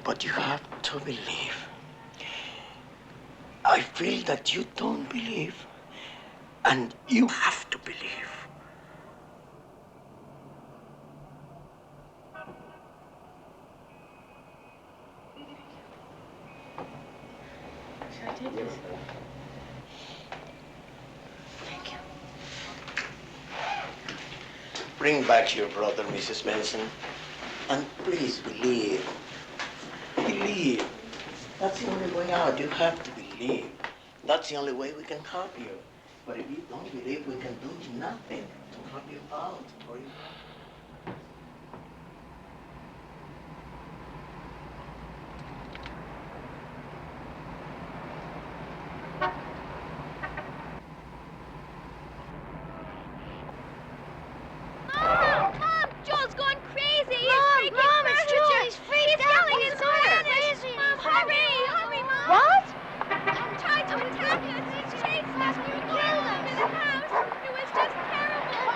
Speaker 5: But you have to believe. I feel that you don't believe. And you have to believe.
Speaker 1: Should I take this? Thank you.
Speaker 5: Bring back your brother, Mrs. Benson. And please believe. Believe. That's the only way out. You have to believe. That's the only way we can help you. But if you don't believe, we can do nothing to help you out. Or you...
Speaker 11: Mom! Joel's going crazy! Mom, it's Joel! He's freaked out! He's going crazy! Mom, hurry! Hurry, Mom!
Speaker 9: What?
Speaker 11: I'm trying to attack us! He's chasing us! We were killed him in the house! It was just terrible!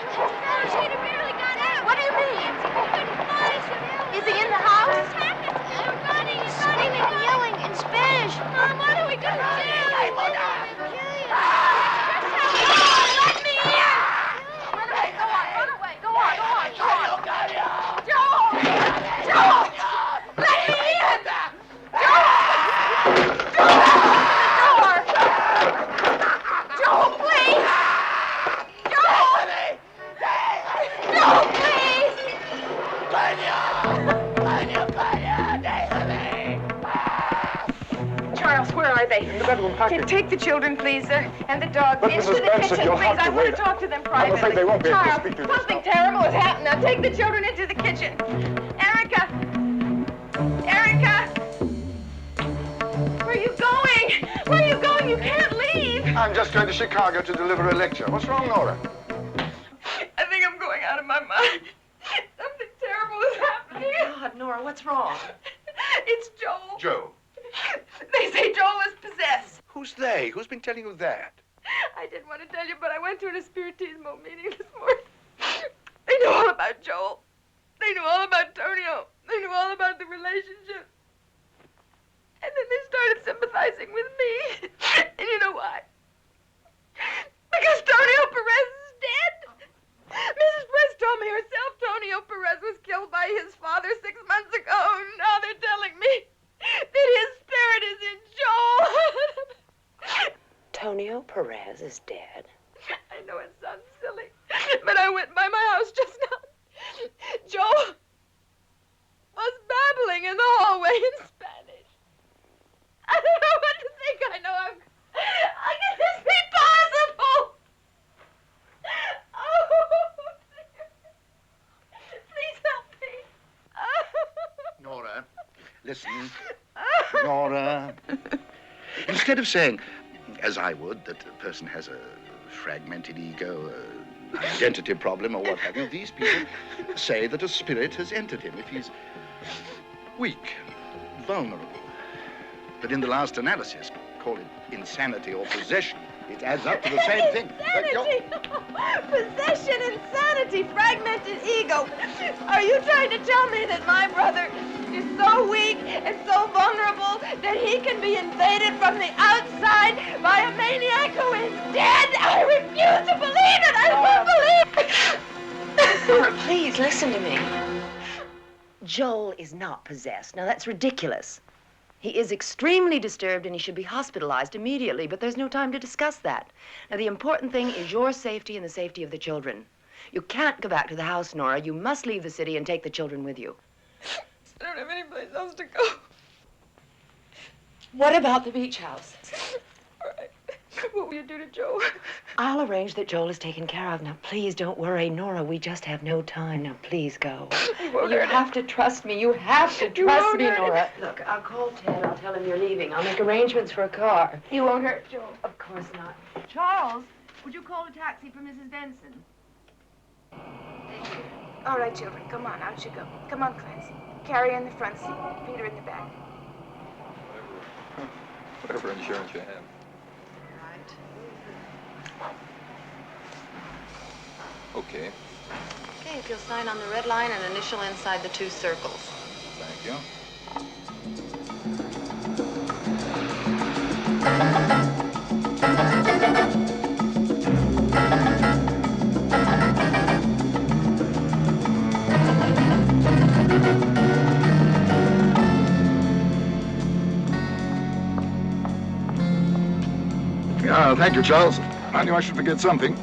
Speaker 11: She'd barely got out! What do you mean? We couldn't find him!
Speaker 9: Is he in the house?
Speaker 11: Attack us! They're running and screaming and yelling in Spanish! Mom, what are we gonna do? Hey, Mother! Let me in!
Speaker 9: Run away, go on, run away, go on, go on, go on.
Speaker 11: Joel! Joel! Let me in! Joel, please! Joel! Joel, please!
Speaker 1: Charles, where are they?
Speaker 16: In the bedroom, packing.
Speaker 1: Take the children, please, and the dog
Speaker 16: But,
Speaker 1: into
Speaker 16: Mrs.
Speaker 1: the
Speaker 16: Benson,
Speaker 1: kitchen,
Speaker 16: you'll
Speaker 1: please.
Speaker 16: have to
Speaker 1: I want
Speaker 16: wait.
Speaker 1: to talk to them
Speaker 16: I'm
Speaker 1: privately.
Speaker 16: afraid they won't be able to
Speaker 1: Charles,
Speaker 16: speak to you this
Speaker 1: something terrible has happened. Now take the children into the kitchen. Erica! Erica! Where are you going? Where are you going? You can't leave.
Speaker 16: I'm just going to Chicago to deliver a lecture. What's wrong, Nora?
Speaker 1: I think I'm going out of my mind. Something terrible is happening.
Speaker 4: God, Nora, what's wrong?
Speaker 1: It's Joel.
Speaker 16: Joe.
Speaker 1: They say Joel is possessed.
Speaker 16: Who's they? Who's been telling you that?
Speaker 1: I didn't want to tell you, but I went to an spiritismo meeting this morning. They knew all about Joel. They knew all about Tonio. They knew all about the relationship. And then they started sympathizing with me. And you know why? Because Tonio Perez is dead. Mrs. Perez told me herself Tonio Perez was killed by his father 6 months ago. Now they're telling me that his spirit is in Joel.
Speaker 17: Tonio Perez is dead.
Speaker 1: I know it sounds silly, but I went by my house just now. Joel was babbling in the hallway in Spanish. I don't know what to think. I know how can this be possible? Oh, please help me.
Speaker 16: Nora, listen. Nora. Instead of saying, as I would, that a person has a fragmented ego, an identity problem, or what have you, these people say that a spirit has entered him if he's weak, vulnerable. But in the last analysis, call it insanity or possession, It adds up to the same thing.
Speaker 4: Insanity! Possession, insanity, fragmented ego. Are you trying to tell me that my brother is so weak and so vulnerable that he can be invaded from the outside by a maniac who is dead? I refuse to believe it! I won't believe it!
Speaker 17: Nora, please listen to me. Joel is not possessed. Now, that's ridiculous. He is extremely disturbed and he should be hospitalized immediately, but there's no time to discuss that. Now, the important thing is your safety and the safety of the children. You can't go back to the house, Nora. You must leave the city and take the children with you.
Speaker 4: I don't have any place else to go.
Speaker 17: What about the beach house?
Speaker 4: All right. What will you do to Joe?
Speaker 17: I'll arrange that Joel is taken care of. Now, please don't worry. Nora, we just have no time. Now, please go. You have to trust me. You have to trust me, Nora. Look, I'll call Ted. I'll tell him you're leaving. I'll make arrangements for a car.
Speaker 4: You won't hurt Joe.
Speaker 17: Of course not.
Speaker 4: Charles, would you call a taxi for Mrs. Benson?
Speaker 1: All right, children, come on, out you go. Come on, Clancy. Carrie in the front seat, Peter in the back.
Speaker 8: Whatever insurance you have. Okay.
Speaker 17: Okay, if you'll sign on the red line and initial inside the 2 circles.
Speaker 8: Thank you.
Speaker 16: Yeah, thank you, Charles. I knew I should forget something.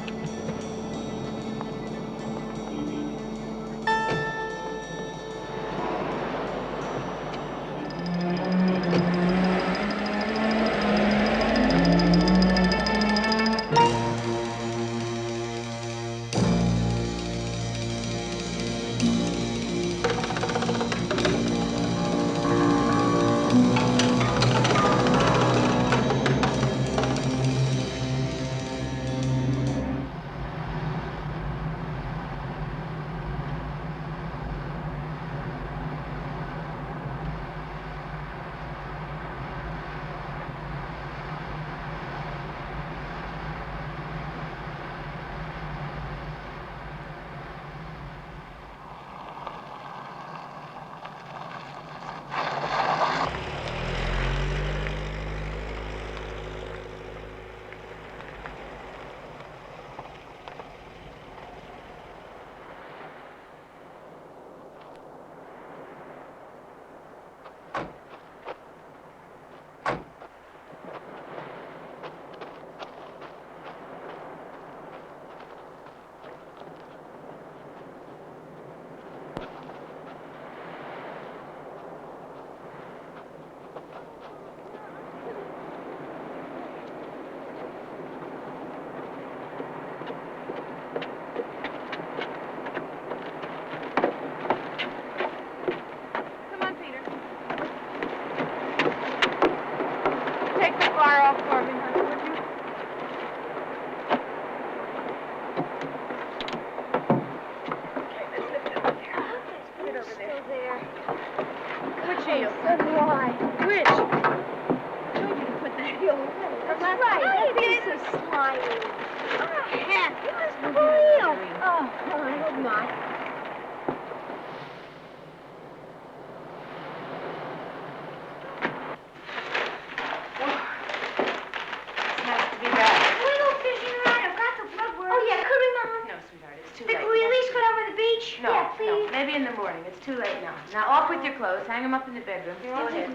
Speaker 1: Hang them up in the bedroom. Go ahead.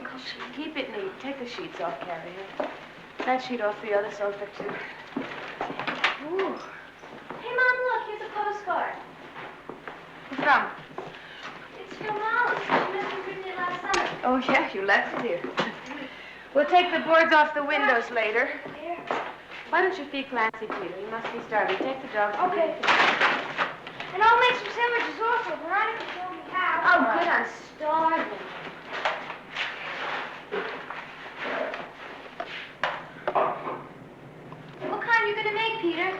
Speaker 1: Keep it neat. Take the sheets off, Carrie. That sheet off the other sofa, too.
Speaker 11: Ooh. Hey, Mom, look. Here's a postcard.
Speaker 1: What's from?
Speaker 11: It's from Alice. She must have written it last summer.
Speaker 1: Oh, yeah, you left it here. We'll take the boards off the windows later. Why don't you feed Clancy, Peter? He must be starving. Take the dog.
Speaker 11: Okay. And I'll make some sandwiches also. Veronica told me how. Oh, good. I'm starving. What kind are you going to make, Peter?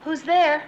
Speaker 1: Who's there?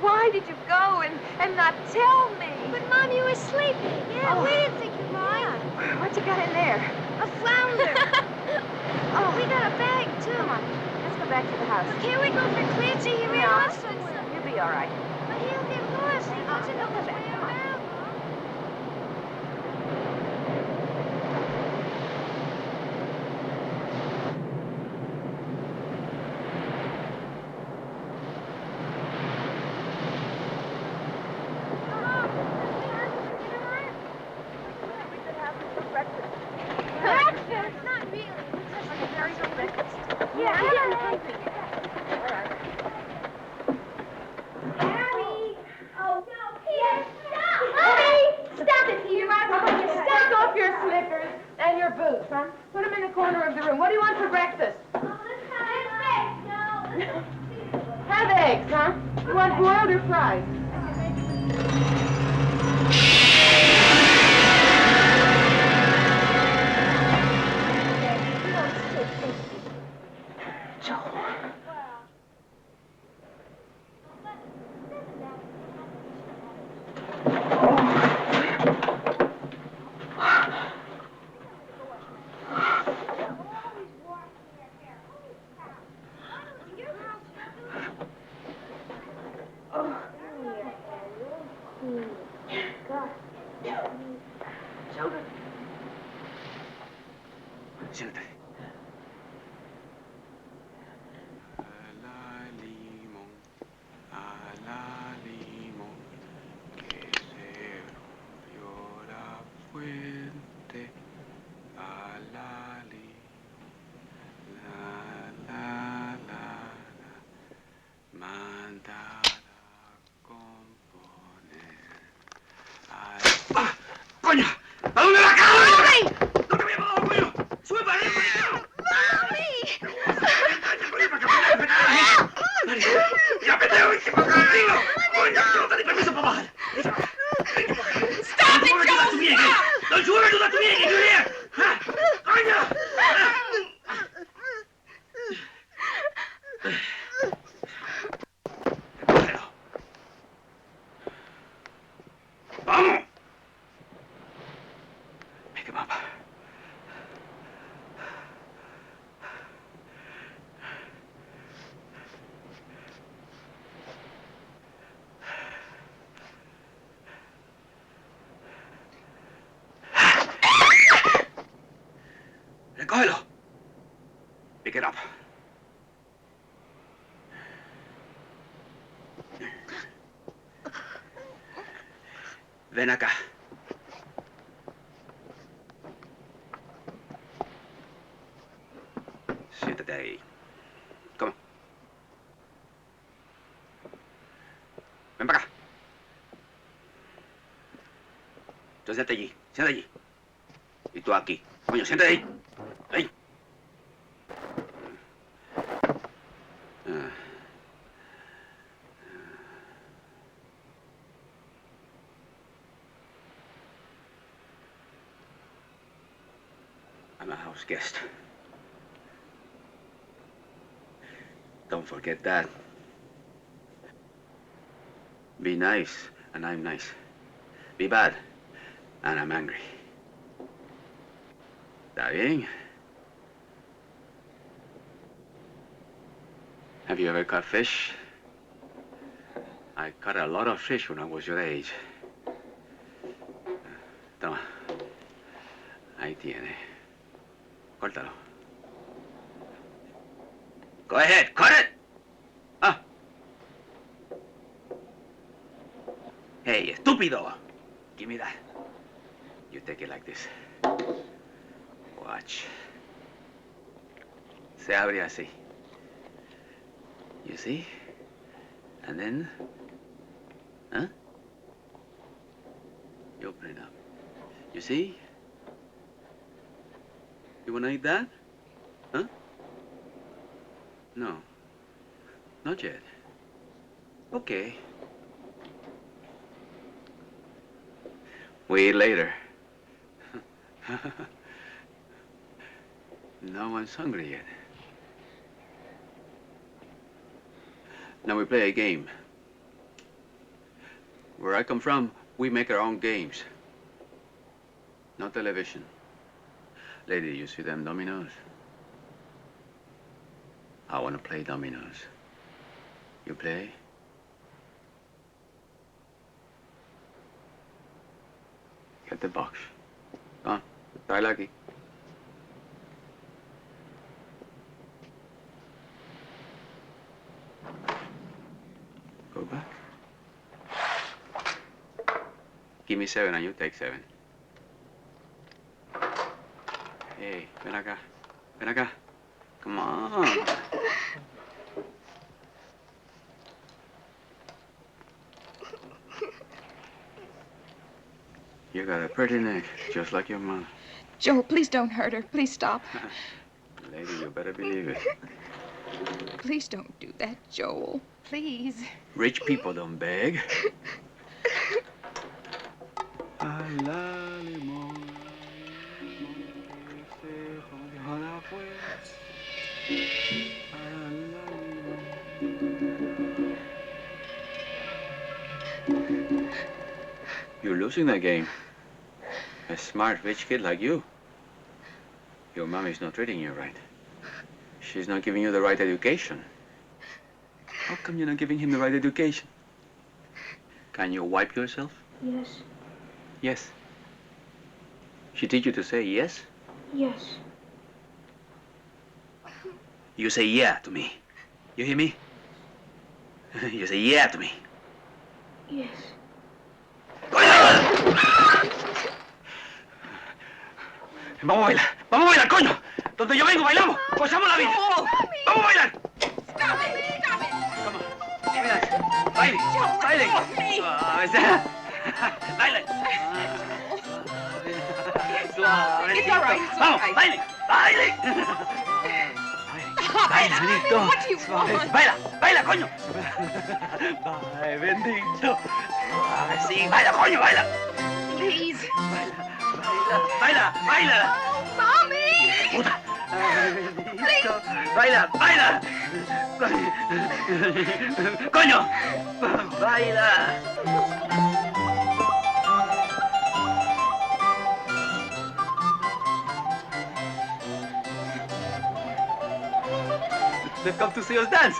Speaker 9: Why did you go and not tell me?
Speaker 11: But, Mom, you were sleeping. Yeah, we didn't think you'd mind.
Speaker 9: What you got in there?
Speaker 11: A flounder. We got a bag, too.
Speaker 9: Come on, let's go back to the house.
Speaker 11: But can't we go for Clancy? He ran off somewhere.
Speaker 9: You'll be all right.
Speaker 11: But he'll get lost. He doesn't know which way around.
Speaker 9: Breakfast? Not really. Very good breakfast. Yeah, I'm hungry. All right.
Speaker 11: Harry! Oh, no, Peter, stop! Mommy! Stop it, Peter.
Speaker 9: Take off your slippers and your boots, huh? Put them in the corner of the room. What do you want for breakfast? Have eggs, huh? You want boiled or fried?
Speaker 2: Siéntate.
Speaker 18: ¡Coño! ¿A dónde la cago? ¡No te voy a pagar, coño! ¡Sube para arriba, ¡Ya peteo! ¡Y que para acá arriba! ¡Coño! ¡No te di permiso para bajar! ¡Stop it, Joe! ¡Don't you ever do that to me again, you hear? ¡Coño! ¡Vamos! Pick him up. Recógelo. Pick it up. Ven acá. Siéntate ahí. ¿Cómo? Ven para acá. Tú siéntate allí. Siéntate allí. Y tú aquí. Coño, siéntate ahí. Ahí. I'm a house guest. Don't forget that. Be nice, and I'm nice. Be bad, and I'm angry. ¿Está bien? Have you ever caught fish? I caught a lot of fish when I was your age. Toma. Ahí tiene. Córtalo. Go ahead, cut it! Ah. Hey, estúpido! Give me that. You take it like this. Watch. Se abre así. You see? And then, huh? You open it up. You see? You wanna eat that? Huh? No. Not yet. Okay. We eat later. No one's hungry yet. Now we play a game. Where I come from, we make our own games. No television. Lady, you see them dominoes? I want to play dominoes. You play? Get the box. Come on, try lucky. Go back. Give me 7 and you take 7. Hey, ven acá. Ven acá. Come on. You got a pretty neck, just like your mom.
Speaker 9: Joe, please don't hurt her. Please stop.
Speaker 18: Lady, you better believe it.
Speaker 9: Please don't do that, Joel. Please.
Speaker 18: Rich people don't beg. You're losing that game. A smart, rich kid like you. Your mom is not treating you right. She's not giving you the right education. How come you're not giving him the right education? Can you wipe yourself?
Speaker 11: Yes.
Speaker 18: Yes. She teach you to say yes?
Speaker 11: Yes.
Speaker 18: You say yeah to me. You hear me? You say yeah to me.
Speaker 11: Yes.
Speaker 18: Vamos a bailar. Vamos a bailar, coño. Donde yo vengo, bailamos. Gozamos la vida. Vamos a bailar.
Speaker 11: Stop it. Stop it.
Speaker 18: Come on. Give me that. Baile. Baile. Baile.
Speaker 11: It's all right. It's all
Speaker 18: Vamos,
Speaker 11: right.
Speaker 18: baile. Baile. Baila, bendito.
Speaker 11: What do you want?
Speaker 18: Baila, baila, coño. Ay, bendito. Sí, baila, coño, baila.
Speaker 11: Please.
Speaker 18: Baila, baila.
Speaker 11: Mommy.
Speaker 18: Puta. Ay, bendito. Baila, baila. Coño. Baila. They've come to see us dance.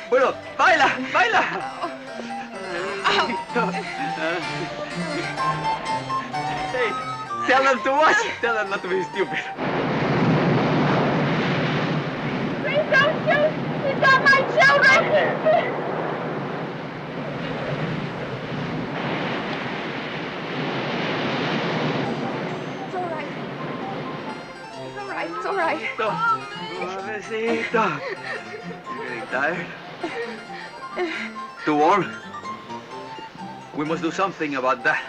Speaker 18: Bueno, baila, baila. Hey, tell them to watch. Tell them not to be stupid.
Speaker 11: Please don't shoot. He's got my children. It's all right. It's all right. It's all right.
Speaker 18: Suavecito. You're getting tired? Too warm? We must do something about that.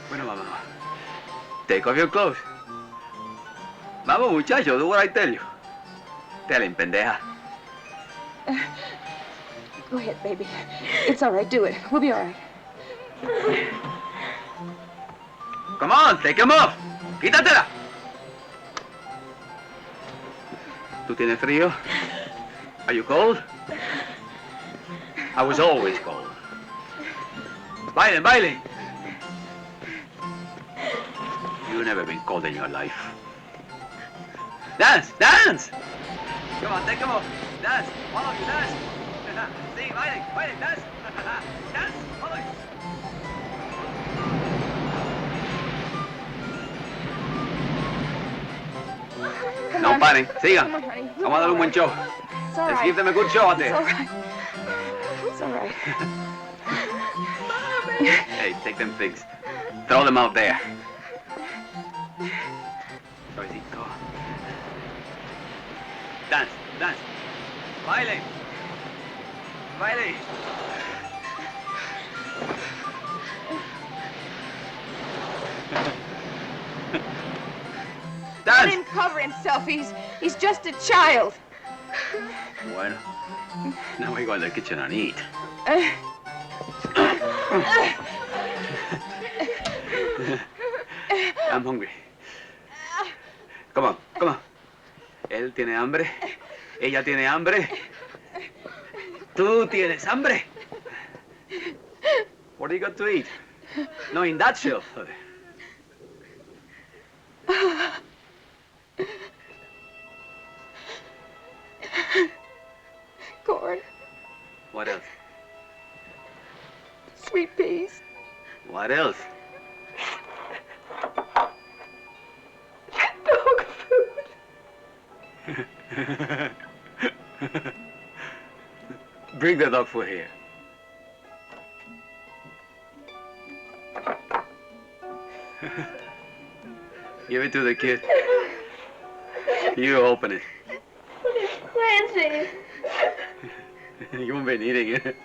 Speaker 18: Bueno, vamos. Take off your clothes. Vamos, muchachos, do what I tell you. Tell him, pendeja.
Speaker 9: Go ahead, baby. It's all right. Do it. We'll be all right.
Speaker 18: Come on, take him off. Quítatela. ¿Tú tienes frío? Are you cold? I was always cold. Bailen, bailen. You've never been cold in your life. Dance, dance. Come on, take him off. Dance, all of you, dance. See, bailen, bailen, dance. Dance, all of you. No paren, sigan. Vamos a dar un buen show. Let's give them a good show out there.
Speaker 9: It's all right.
Speaker 18: Hey, take them things. Throw them out there. Suavecito. Dance, dance. Baile. Baile.
Speaker 9: Let him cover himself. He's just a child.
Speaker 18: Bueno. Now we go in the kitchen and eat. I'm hungry. Come on, come on. Él tiene hambre. Ella tiene hambre. Tú tienes hambre. What do you got to eat? No, in that shelf.
Speaker 9: Corn,
Speaker 18: What else?
Speaker 9: sweet peas,
Speaker 18: What else?
Speaker 9: dog food.
Speaker 18: Bring the dog food here. Give it to the kid. You open it.
Speaker 11: Clancy.
Speaker 18: You've been eating it.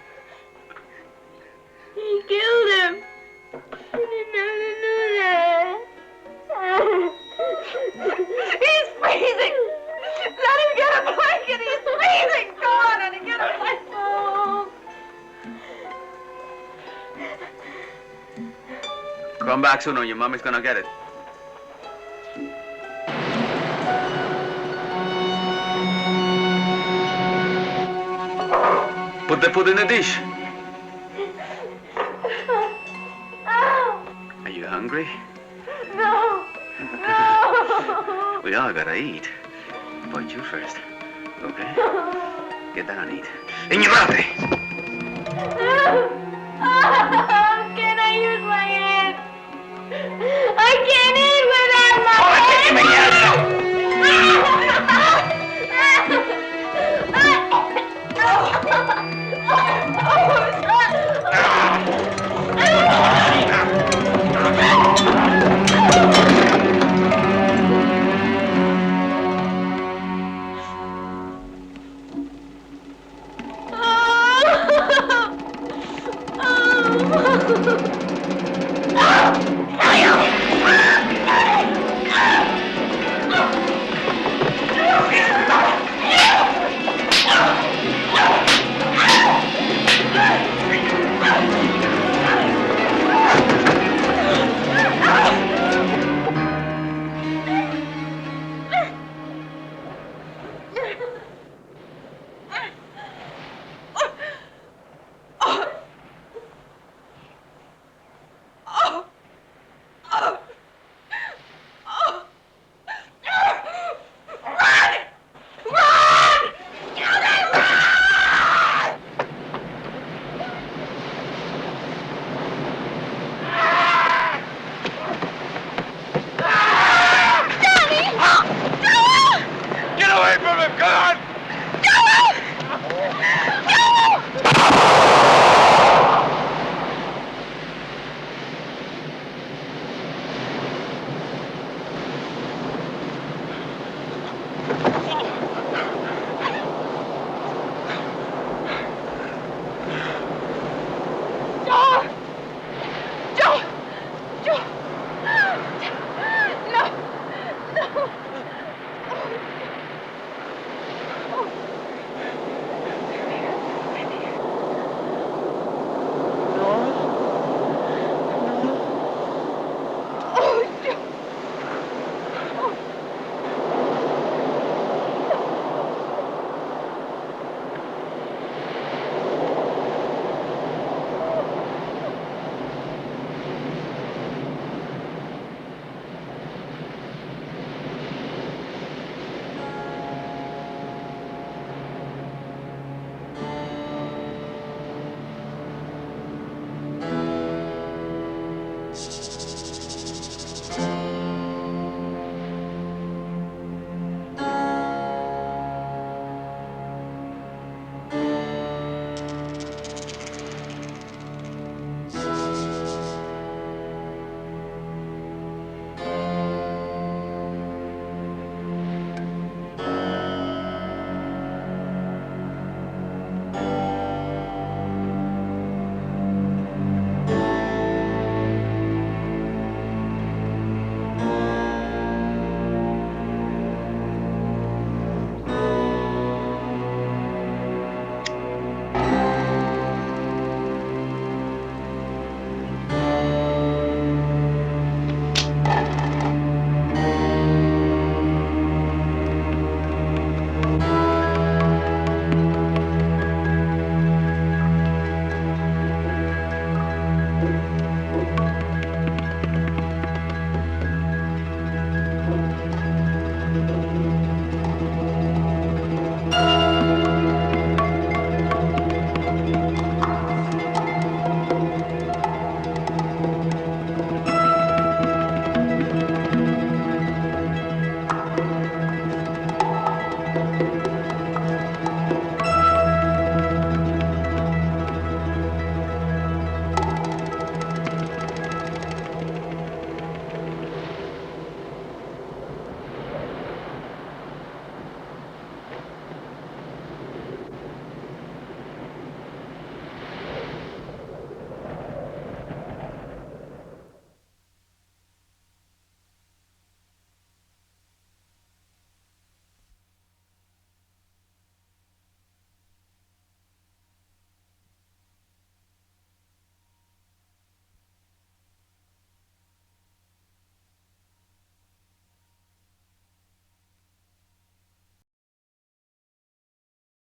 Speaker 11: He killed him. I didn't know to do that.
Speaker 9: He's freezing. Let him get a blanket. He's freezing. Go on, honey, get a blanket.
Speaker 18: Come back soon or your mommy's gonna get it. Put the food in the dish. Are you hungry?
Speaker 11: No.
Speaker 18: We all gotta eat. But you first, okay? Get down and eat. Ignorante!
Speaker 11: Can I use my hand? I can't eat without my
Speaker 3: Thank you.